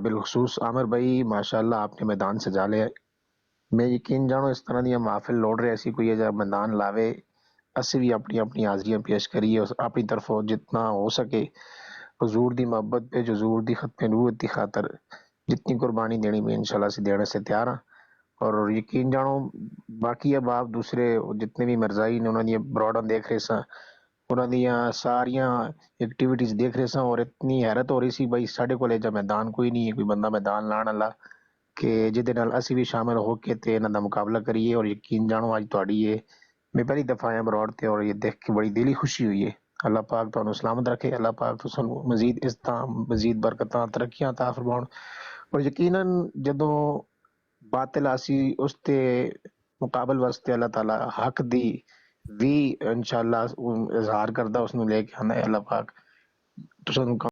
बिलखुसूस आमिर भाई माशाअल्लाह आपने मैदान सजा लिया। मैं यकीन जानो इस तरह दी महफिल लोड़ रहे ऐसी कोई जब मैदान लावे, ਅਸੀਂ भी अपनी अपनी हाज़रियाँ पेश करिए और अपनी तरफों जितना हो सके हुजूर दी मोहब्बत पे, हुजूर दी खत्म नबूवत दी खातर जितनी कुर्बानी देनी मैं इंशाल्लाह से देने से तैयार हाँ। और यकीन जानो बाकी अब आप दूसरे जितने भी मरजाई ने उन्होंने ब्रॉडन देख रहे सा, उन्होंने सारियां एक्टिविटीज देख रहे सा और इतनी हैरत हो रही सी भाई साढ़े को जब मैदान कोई नहीं है, कोई बंदा मैदान लाने वाला कि जिहदे नाल असीं भी शामिल होके ते इन्हां दा मुकाबला करिए। और यकीन जानो अज तुहाडी ये मैं पहली दफा आया बरौड़ ते और ये देख के बड़ी दिली खुशी हुई है। अल्लाह पाक तुहानू सलामत रखे, अल्लाह पाक तुसानू मजीद इज़्ज़तां मजीद बरकतां तरक्कियां अता फरमाउण। और यकीनन जदों बातिल आसी उस ते मुकाबल वास्ते अल्लाह ताला हक दी भी इंशाअल्लाह इज़हार करदा उसनू लेके आंदा है। अल्लाह पाक तुसानू